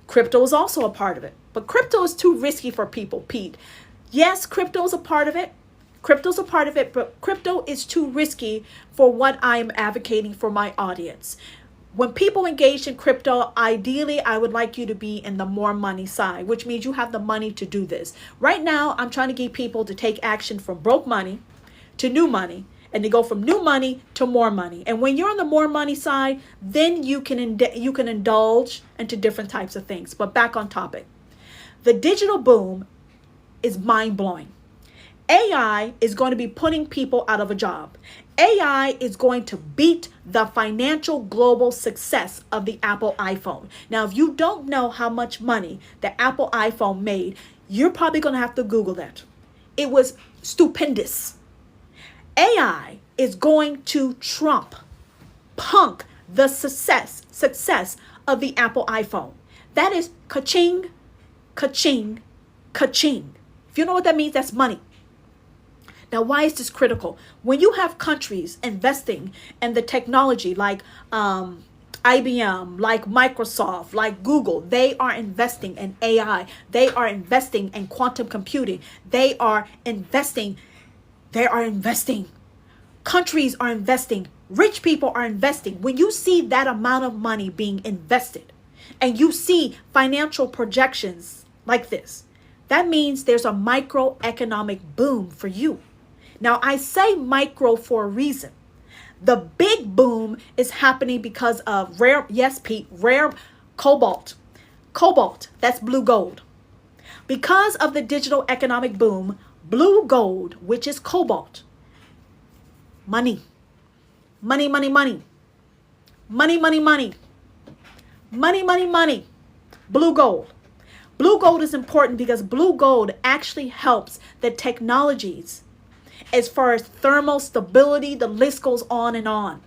Crypto is also a part of it, but crypto is too risky for people, Pete. Yes, crypto is a part of it. Crypto's a part of it, but crypto is too risky for what I am advocating for my audience. When people engage in crypto, ideally, I would like you to be in the more money side, which means you have the money to do this. Right now, I'm trying to get people to take action from broke money to new money, and to go from new money to more money. And when you're on the more money side, then you can indulge into different types of things. But back on topic. The digital boom is mind-blowing. AI is going to be putting people out of a job. AI is going to beat the financial global success of the Apple iPhone. Now, if you don't know how much money the Apple iPhone made, you're probably going to have to Google that. It was stupendous. AI is going to punk the success of the Apple iPhone. That is ka-ching, ka-ching, ka-ching. If you know what that means, that's money. Now, why is this critical? When you have countries investing in the technology like IBM, like Microsoft, like Google, they are investing in AI. They are investing in quantum computing. They are investing. Countries are investing. Rich people are investing. When you see that amount of money being invested and you see financial projections like this, that means there's a microeconomic boom for you. Now, I say micro for a reason. The big boom is happening because of rare cobalt. Cobalt, that's blue gold. Because of the digital economic boom, blue gold, which is cobalt, money, blue gold. Blue gold is important because blue gold actually helps the technologies as far as thermal stability. The list goes on and on.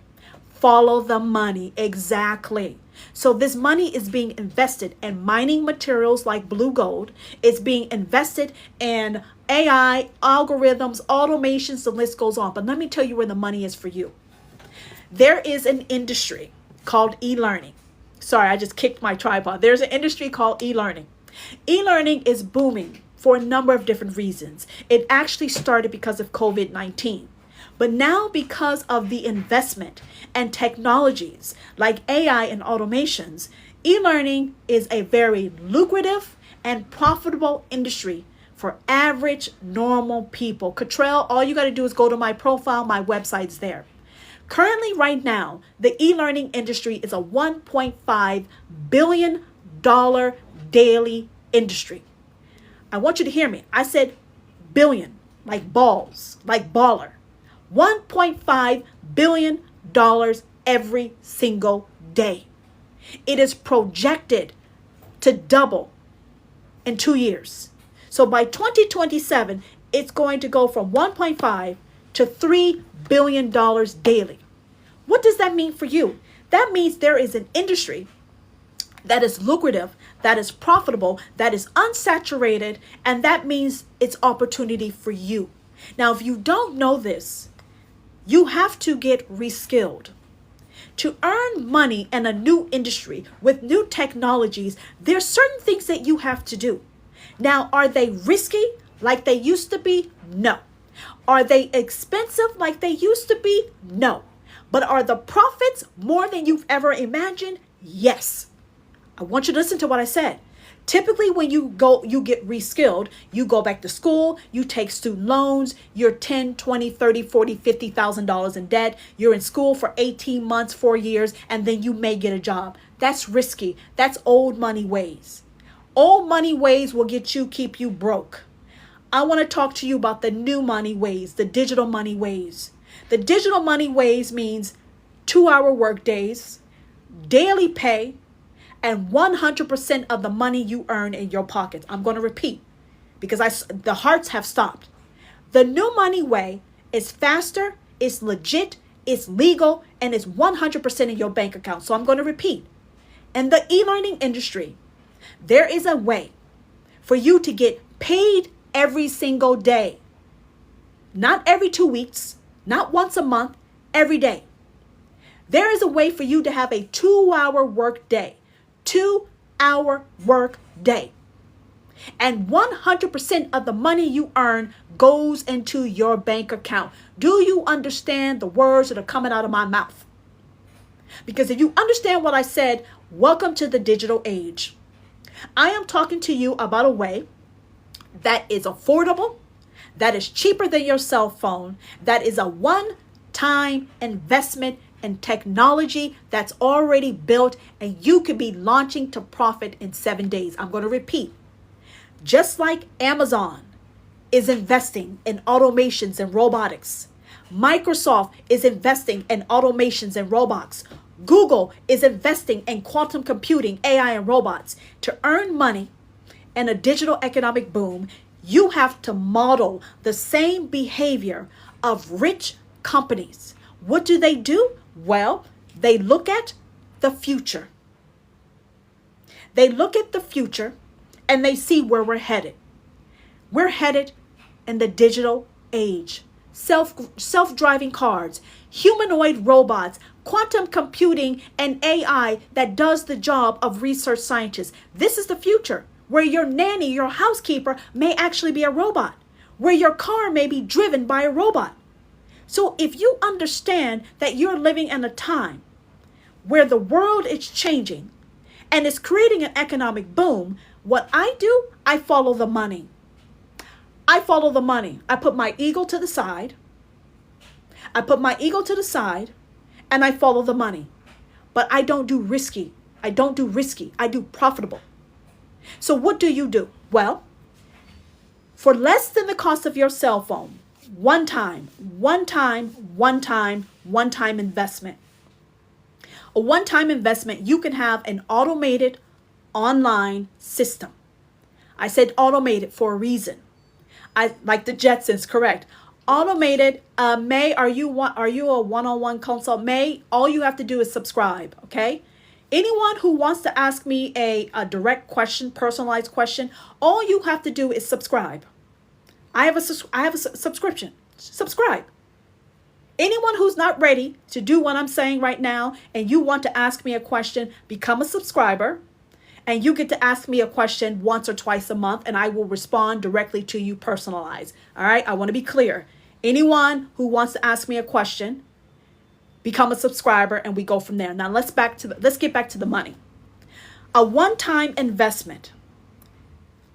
Follow the money. Exactly. So this money is being invested in mining materials like blue gold. It's being invested in AI, algorithms, automations, the list goes on. But let me tell you where the money is for you. There is an industry called e-learning. Sorry, I just kicked my tripod. There's an industry called e-learning. E-learning is booming for a number of different reasons. It actually started because of COVID-19. But now because of the investment and technologies like AI and automations, e-learning is a very lucrative and profitable industry for average, normal people. Cottrell, all you got to do is go to my profile. My website's there. Currently, right now, the e-learning industry is a $1.5 billion daily industry. I want you to hear me. I said billion, like balls, like baller. $1.5 billion every single day. It is projected to double in 2 years. So by 2027, it's going to go from 1.5 to $3 billion daily. What does that mean for you? That means there is an industry that is lucrative, that is profitable, that is unsaturated, and that means it's opportunity for you. Now, if you don't know this, you have to get reskilled. To earn money in a new industry with new technologies, there's certain things that you have to do. Now, are they risky like they used to be? No. Are they expensive like they used to be? No. But are the profits more than you've ever imagined? Yes. I want you to listen to what I said. Typically, when you get reskilled, you go back to school, you take student loans, you're $10, $20, $30, $40, $50,000 in debt. You're in school for 18 months, 4 years, and then you may get a job. That's risky. That's old money ways. Old money ways will keep you broke. I want to talk to you about the new money ways, the digital money ways. The digital money ways means 2-hour work days, daily pay, and 100% of the money you earn in your pockets. I'm going to repeat because the hearts have stopped. The new money way It's faster, it's legit, it's legal, and it's 100% in your bank account. So I'm going to repeat. In the e-learning industry, there is a way for you to get paid every single day. Not every 2 weeks, not once a month, every day. There is a way for you to have a 2-hour work day. 2-hour work day. And 100% of the money you earn goes into your bank account. Do you understand the words that are coming out of my mouth? Because if you understand what I said, welcome to the digital age. I am talking to you about a way that is affordable, that is cheaper than your cell phone, that is a one-time investment in technology that's already built, and you could be launching to profit in 7 days. I'm going to repeat. Just like Amazon is investing in automations and robotics, Microsoft is investing in automations and robots, Google is investing in quantum computing, AI, and robots. To earn money in a digital economic boom, you have to model the same behavior of rich companies. What do? Well, they look at the future. They look at the future and they see where we're headed. We're headed in the digital age. Self-driving cars, humanoid robots, quantum computing, and AI that does the job of research scientists. This is the future, where your nanny, your housekeeper may actually be a robot, where your car may be driven by a robot. So if you understand that you're living in a time where the world is changing and it's creating an economic boom, what I do, I follow the money. I follow the money. I put my ego to the side. I and I follow the money. But I don't do risky. I do profitable. So what do? Well, for less than the cost of your cell phone, one time investment. A one-time investment, you can have an automated online system. I said automated for a reason. I like the Jetsons, correct? Automated. May, are you a one-on-one consult? May, all you have to do is subscribe, okay? Anyone who wants to ask me a direct question, personalized question, all you have to do is subscribe. I have a subscription. Subscribe. Anyone who's not ready to do what I'm saying right now and you want to ask me a question, become a subscriber. And you get to ask me a question once or twice a month, and I will respond directly to you personalized. All right. I want to be clear. Anyone who wants to ask me a question, become a subscriber, and we go from there. Now let's get back to the money. A one-time investment,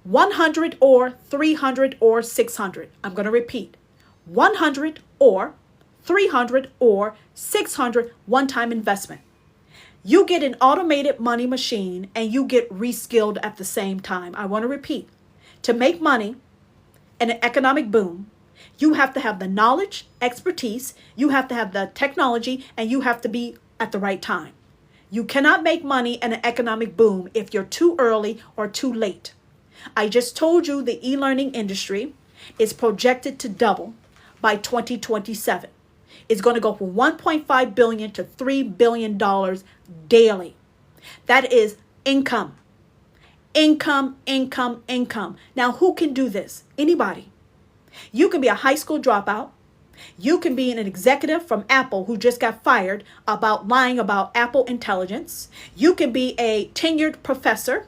100 or 300 or 600. I'm going to repeat. 100 or 300 or 600 one-time investment. You get an automated money machine and you get reskilled at the same time. I want to repeat. To make money in an economic boom, you have to have the knowledge, expertise, you have to have the technology, and you have to be at the right time. You cannot make money in an economic boom if you're too early or too late. I just told you the e-learning industry is projected to double by 2027. It's going to go from $1.5 billion to $3 billion daily. That is income. Income. Now, who can do this? Anybody. You can be a high school dropout. You can be an executive from Apple who just got fired about lying about Apple intelligence. You can be a tenured professor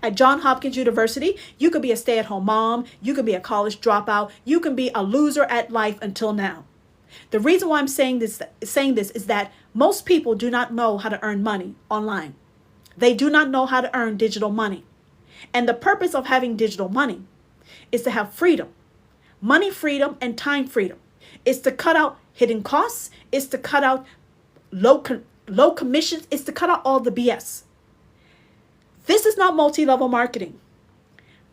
at Johns Hopkins University. You could be a stay-at-home mom. You could be a college dropout. You can be a loser at life until now. The reason why I'm saying this is that most people do not know how to earn money online. They do not know how to earn digital money. And the purpose of having digital money is to have freedom. Money freedom and time freedom. It's to cut out hidden costs. It's to cut out low commissions. It's to cut out all the BS. This is not multi-level marketing.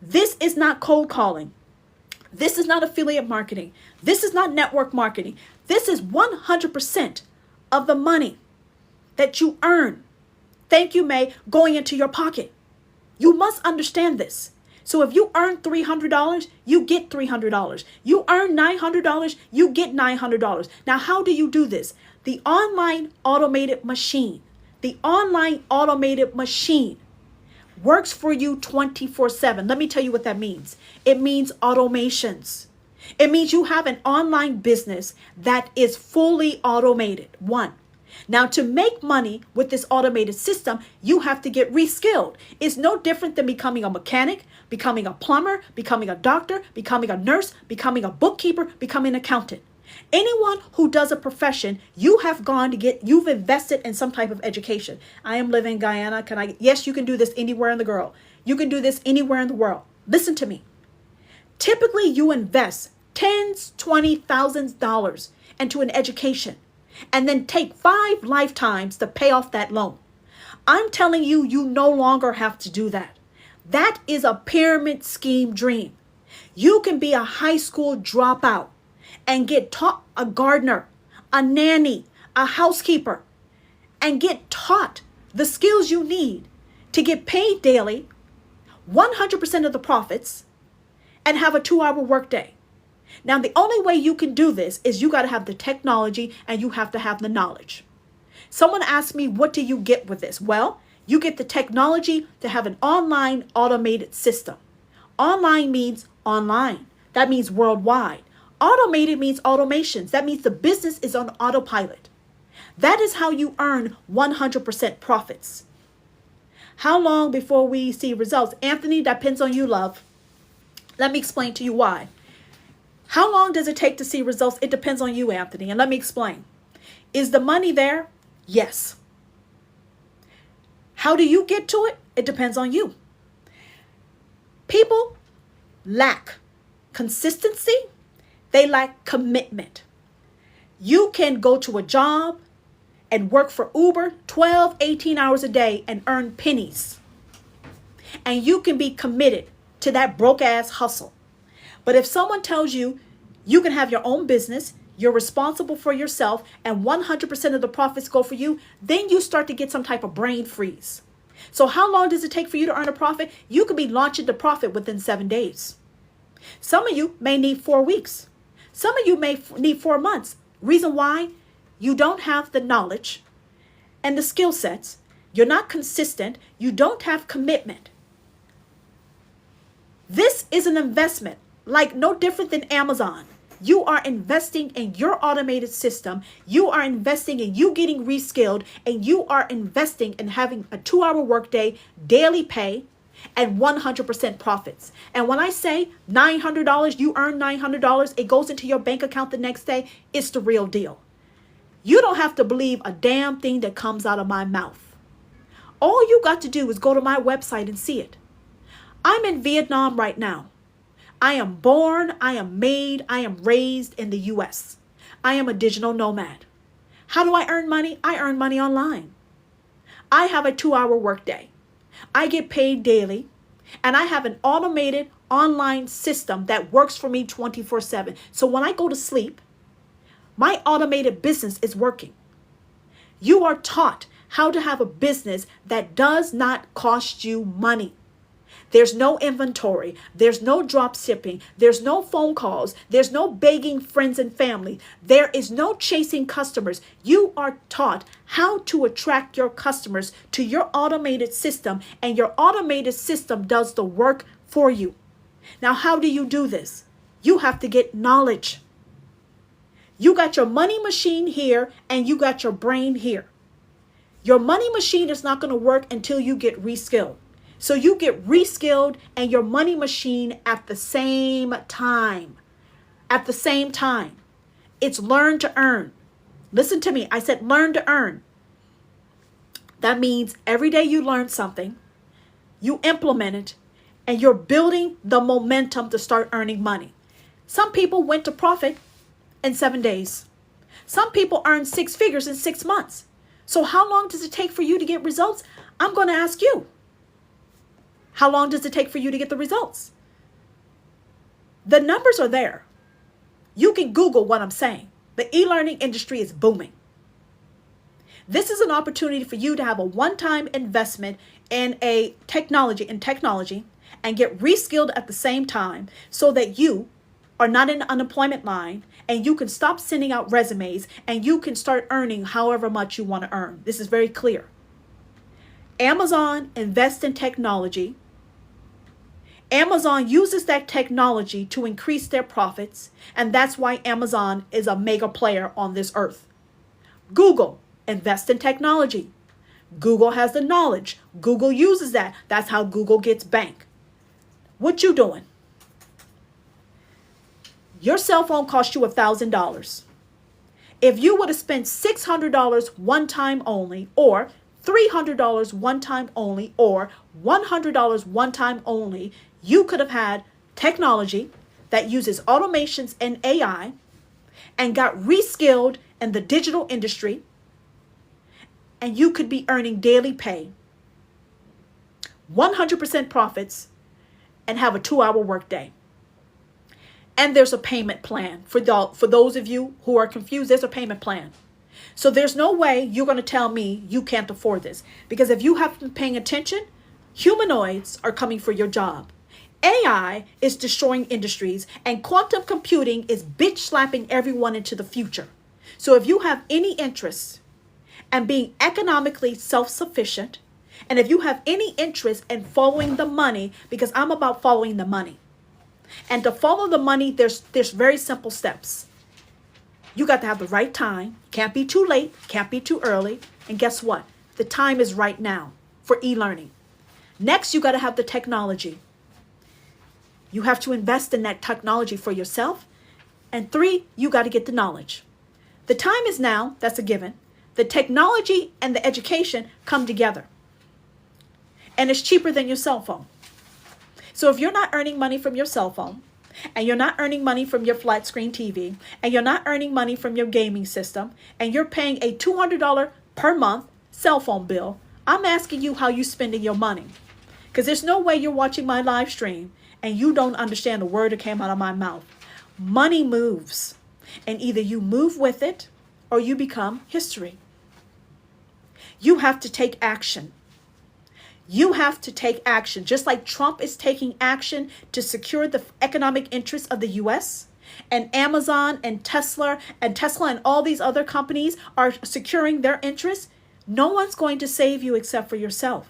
This is not cold calling. This is not affiliate marketing. This is not network marketing. This is 100% of the money that you earn. Thank you, May, going into your pocket. You must understand this. So if you earn $300, you get $300. You earn $900, you get $900. Now, how do you do this? The online automated machine works for you 24/7. Let me tell you what that means. It means automations. It means you have an online business that is fully automated. One. Now, to make money with this automated system, you have to get reskilled. It's no different than becoming a mechanic, becoming a plumber, becoming a doctor, becoming a nurse, becoming a bookkeeper, becoming an accountant. Anyone who does a profession, you've invested in some type of education. I am living in Guyana. Yes, you can do this anywhere in the world. You can do this anywhere in the world. Listen to me. Typically, you invest tens, $20,000 into an education and then take 5 lifetimes to pay off that loan. I'm telling you, you no longer have to do that. That is a pyramid scheme dream. You can be a high school dropout and get taught a gardener, a nanny, a housekeeper, and get taught the skills you need to get paid daily, 100% of the profits, and have a 2-hour workday. Now, the only way you can do this is you got to have the technology and you have to have the knowledge. Someone asked me, what do you get with this? Well, you get the technology to have an online automated system. Online means online. That means worldwide. Automated means automations. That means the business is on autopilot. That is how you earn 100% profits. How long before we see results? Anthony, that depends on you, love. Let me explain to you why. How long does it take to see results? It depends on you, Anthony. And let me explain. Is the money there? Yes. How do you get to it? It depends on you. People lack consistency. They lack commitment. You can go to a job and work for Uber 12, 18 hours a day and earn pennies. And you can be committed to that broke ass hustle. But if someone tells you you can have your own business, you're responsible for yourself, and 100% of the profits go for you, then you start to get some type of brain freeze. So how long does it take for you to earn a profit? You could be launching the profit within 7 days. Some of you may need 4 weeks. Some of you may need 4 months. Reason why? You don't have the knowledge and the skill sets. You're not consistent. You don't have commitment. This is an investment, like no different than Amazon. You are investing in your automated system. You are investing in you getting reskilled, and you are investing in having a 2-hour workday, daily pay, and 100% profits. And when I say $900, you earn $900, it goes into your bank account the next day, it's the real deal. You don't have to believe a damn thing that comes out of my mouth. All you got to do is go to my website and see it. I'm in Vietnam right now. I am born, I am made, I am raised in the U.S. I am a digital nomad. How do I earn money? I earn money online. I have a 2-hour workday. I get paid daily, and I have an automated online system that works for me 24/7. So when I go to sleep, my automated business is working. You are taught how to have a business that does not cost you money. There's no inventory. There's no drop shipping. There's no phone calls. There's no begging friends and family. There is no chasing customers. You are taught how to attract your customers to your automated system, and your automated system does the work for you. Now, how do you do this? You have to get knowledge. You got your money machine here, and you got your brain here. Your money machine is not going to work until you get reskilled. So you get reskilled and your money machine at the same time. At the same time. It's learn to earn. Listen to me. I said learn to earn. That means every day you learn something, you implement it, and you're building the momentum to start earning money. Some people went to profit in 7 days. Some people earn 6 figures in 6 months. So how long does it take for you to get results? I'm going to ask you. How long does it take for you to get the results? The numbers are there. You can Google what I'm saying. The e-learning industry is booming. This is an opportunity for you to have a one-time investment in technology, and get reskilled at the same time so that you are not in the unemployment line and you can stop sending out resumes and you can start earning however much you want to earn. This is very clear. Amazon invests in technology. Amazon uses that technology to increase their profits, and that's why Amazon is a mega player on this earth. Google invests in technology. Google has the knowledge. Google uses that. That's how Google gets bank. What you doing? Your cell phone cost you $1,000. If you would have spent $600 one time only, or $300 one time only, or $100 one time only, you could have had technology that uses automations and AI and got reskilled in the digital industry, and you could be earning daily pay, 100% profits, and have a 2-hour workday. And there's a payment plan. For those of you who are confused, there's a payment plan. So there's no way you're going to tell me you can't afford this. Because if you haven't been paying attention, humanoids are coming for your job. AI is destroying industries, and quantum computing is bitch slapping everyone into the future. So if you have any interest in being economically self-sufficient, and if you have any interest in following the money, because I'm about following the money. And to follow the money, there's very simple steps. You got to have the right time. Can't be too late. Can't be too early. And guess what? The time is right now for e-learning. Next, you got to have the technology. You have to invest in that technology for yourself. And 3, you got to get the knowledge. The time is now. That's a given. The technology and the education come together. And it's cheaper than your cell phone. So if you're not earning money from your cell phone, and you're not earning money from your flat screen TV, and you're not earning money from your gaming system, and you're paying a $200 per month cell phone bill, I'm asking you how you spending your money. Because there's no way you're watching my live stream and you don't understand the word that came out of my mouth. Money moves. And either you move with it or you become history. You have to take action. You have to take action, just like Trump is taking action to secure the economic interests of the U.S. and Amazon and Tesla and all these other companies are securing their interests. No one's going to save you except for yourself.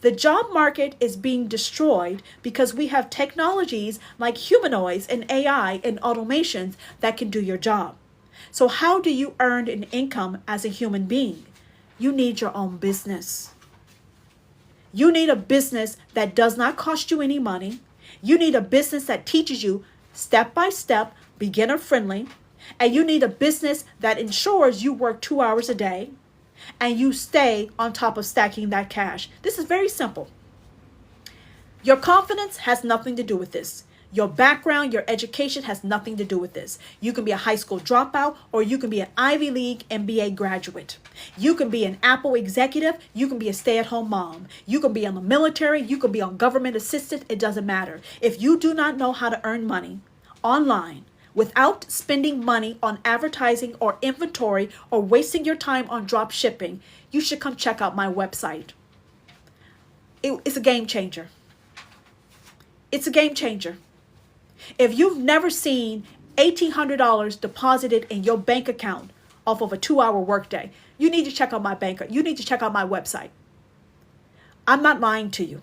The job market is being destroyed because we have technologies like humanoids and AI and automations that can do your job. So how do you earn an income as a human being? You need your own business. You need a business that does not cost you any money. You need a business that teaches you step by step, beginner friendly. And you need a business that ensures you work 2 hours a day and you stay on top of stacking that cash. This is very simple. Your confidence has nothing to do with this. Your background, your education has nothing to do with this. You can be a high school dropout, or you can be an Ivy League MBA graduate. You can be an Apple executive. You can be a stay-at-home mom. You can be in the military. You can be on government assistance. It doesn't matter. If you do not know how to earn money online without spending money on advertising or inventory or wasting your time on drop shipping, you should come check out my website. It's a game changer. It's a game changer. If you've never seen $1,800 deposited in your bank account off of a 2-hour workday, you need to check out my banker. You need to check out my website. I'm not lying to you.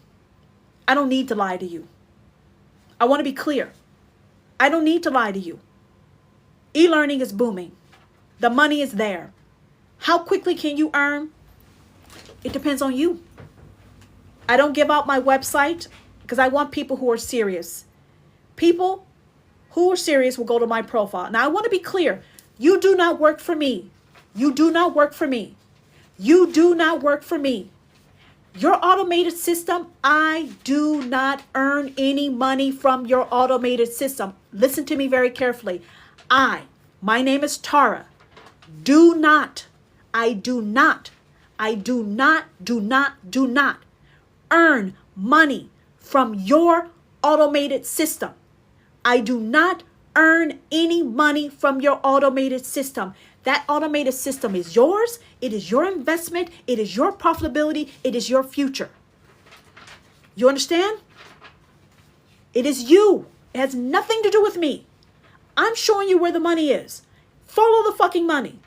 I don't need to lie to you. I want to be clear. I don't need to lie to you. E-learning is booming. The money is there. How quickly can you earn? It depends on you. I don't give out my website because I want people who are serious. People who are serious will go to my profile. Now, I want to be clear. You do not work for me. You do not work for me. You do not work for me. Your automated system, I do not earn any money from your automated system. Listen to me very carefully. My name is Tara. Do not earn money from your automated system. I do not earn any money from your automated system. That automated system is yours. It is your investment. It is your profitability. It is your future. You understand? It is you. It has nothing to do with me. I'm showing you where the money is. Follow the fucking money.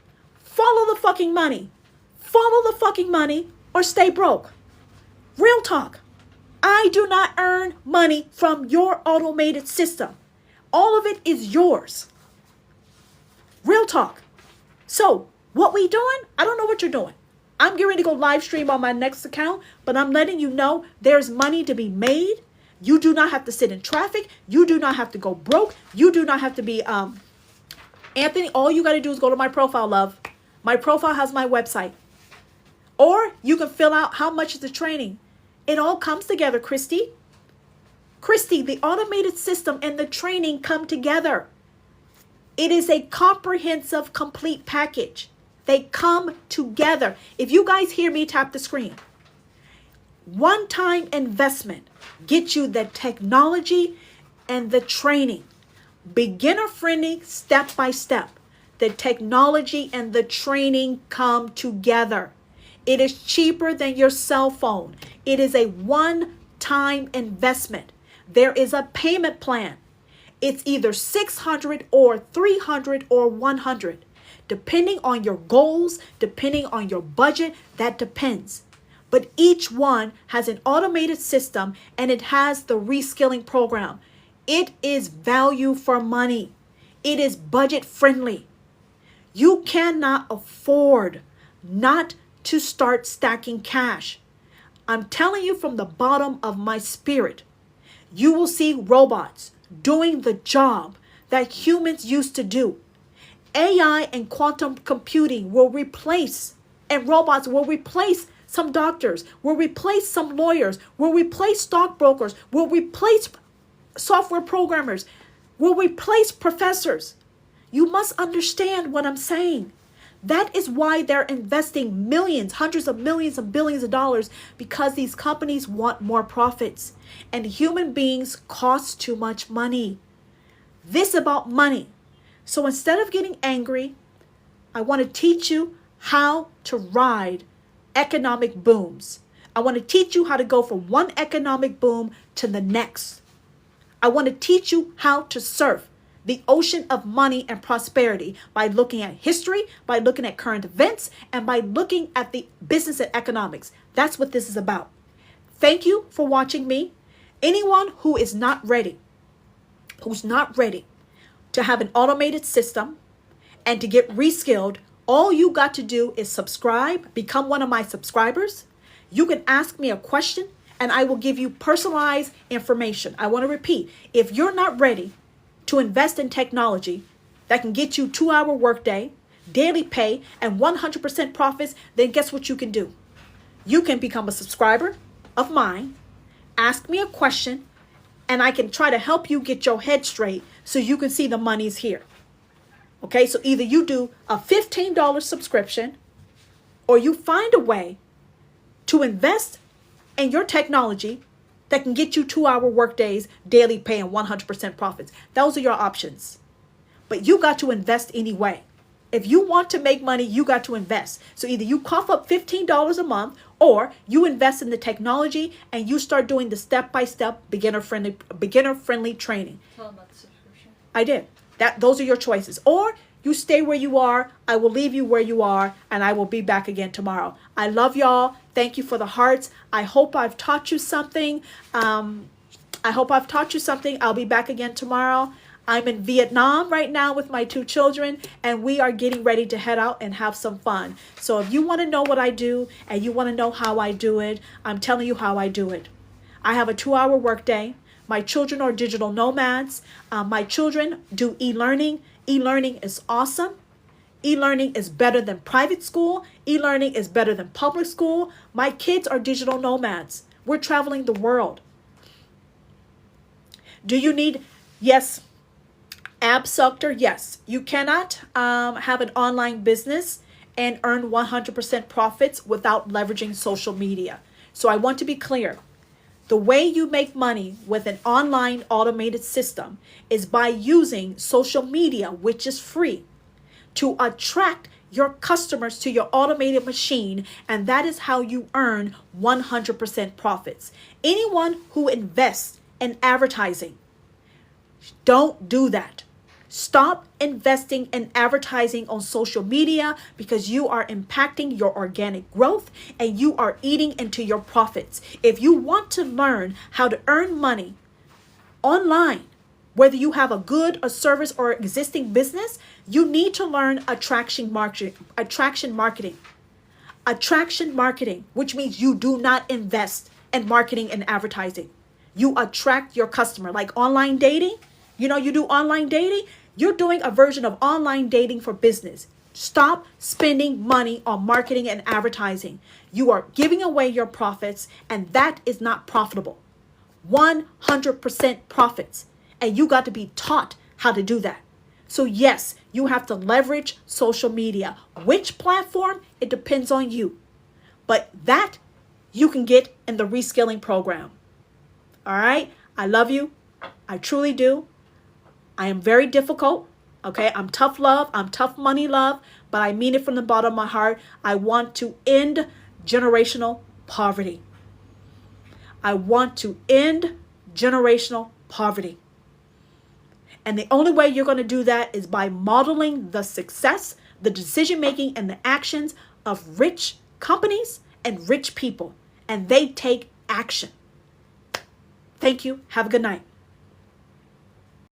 Follow the fucking money. Follow the fucking money or stay broke. Real talk. I do not earn money from your automated system. All of it is yours. Real talk. So what we doing? I don't know what you're doing. I'm getting ready to go live stream on my next account, but I'm letting you know there's money to be made. You do not have to sit in traffic. You do not have to go broke. You do not have to be, Anthony, all you got to do is go to my profile, love. My profile has my website. Or you can fill out how much is the training. It all comes together, Christy. Christy, the automated system and the training come together. It is a comprehensive, complete package. They come together. If you guys hear me, tap the screen. One-time investment gets you the technology and the training. Beginner-friendly, step-by-step. The technology and the training come together. It is cheaper than your cell phone. It is a one-time investment. There is a payment plan. It's either $600 or $300 or $100. Depending on your goals, depending on your budget, that depends. But each one has an automated system and it has the reskilling program. It is value for money. It is budget friendly. You cannot afford not to start stacking cash. I'm telling you from the bottom of my spirit, you will see robots doing the job that humans used to do. AI and quantum computing will replace, and robots will replace some doctors, will replace some lawyers, will replace stockbrokers, will replace software programmers, will replace professors. You must understand what I'm saying. That is why they're investing millions, hundreds of millions and billions of dollars, because these companies want more profits and human beings cost too much money. This about money. So instead of getting angry, I want to teach you how to ride economic booms. I want to teach you how to go from one economic boom to the next. I want to teach you how to surf the ocean of money and prosperity by looking at history, by looking at current events, and by looking at the business and economics. That's what this is about. Thank you for watching me. Anyone who is not ready, who's not ready to have an automated system and to get reskilled, all you got to do is subscribe, become one of my subscribers. You can ask me a question and I will give you personalized information. I want to repeat, if you're not ready to invest in technology that can get you 2-hour workday, daily pay, and 100% profits, then guess what you can do? You can become a subscriber of mine, ask me a question, and I can try to help you get your head straight so you can see the money's here. Okay, so either you do a $15 subscription or you find a way to invest in your technology that can get you 2-hour workdays, daily pay, and 100% profits. Those are your options. But you got to invest anyway. If you want to make money, you got to invest. So either you cough up $15 a month or you invest in the technology and you start doing the step-by-step beginner-friendly training. Tell them about the subscription. I did. Those are your choices. Or you stay where you are. I will leave you where you are and I will be back again tomorrow. I love y'all. Thank you for the hearts. I hope I've taught you something. I'll be back again tomorrow. I'm in Vietnam right now with my 2 children and we are getting ready to head out and have some fun. So if you want to know what I do and you want to know how I do it, I'm telling you how I do it. I have a 2-hour workday. My children are digital nomads. My children do e-learning. E-learning is awesome. E-learning is better than private school. E-learning is better than public school. My kids are digital nomads. We're traveling the world. Do you need, yes, Absuctor, yes. You cannot have an online business and earn 100% profits without leveraging social media. So I want to be clear. The way you make money with an online automated system is by using social media, which is free, to attract your customers to your automated machine, and that is how you earn 100% profits. Anyone who invests in advertising. Don't do that. Stop investing in advertising on social media because you are impacting your organic growth and you are eating into your profits. If you want to learn how to earn money online, whether you have a good, a service, or existing business, you need to learn attraction marketing. Attraction marketing, which means you do not invest in marketing and advertising. You attract your customer, like online dating. You do online dating. You're doing a version of online dating for business. Stop spending money on marketing and advertising. You are giving away your profits, and that is not profitable. 100% profits. And you got to be taught how to do that. So yes, you have to leverage social media. Which platform? It depends on you. But that you can get in the reskilling program. All right? I love you. I truly do. I am very difficult. Okay? I'm tough love. I'm tough money love. But I mean it from the bottom of my heart. I want to end generational poverty. I want to end generational poverty. And the only way you're going to do that is by modeling the success, the decision making, and the actions of rich companies and rich people. And they take action. Thank you. Have a good night.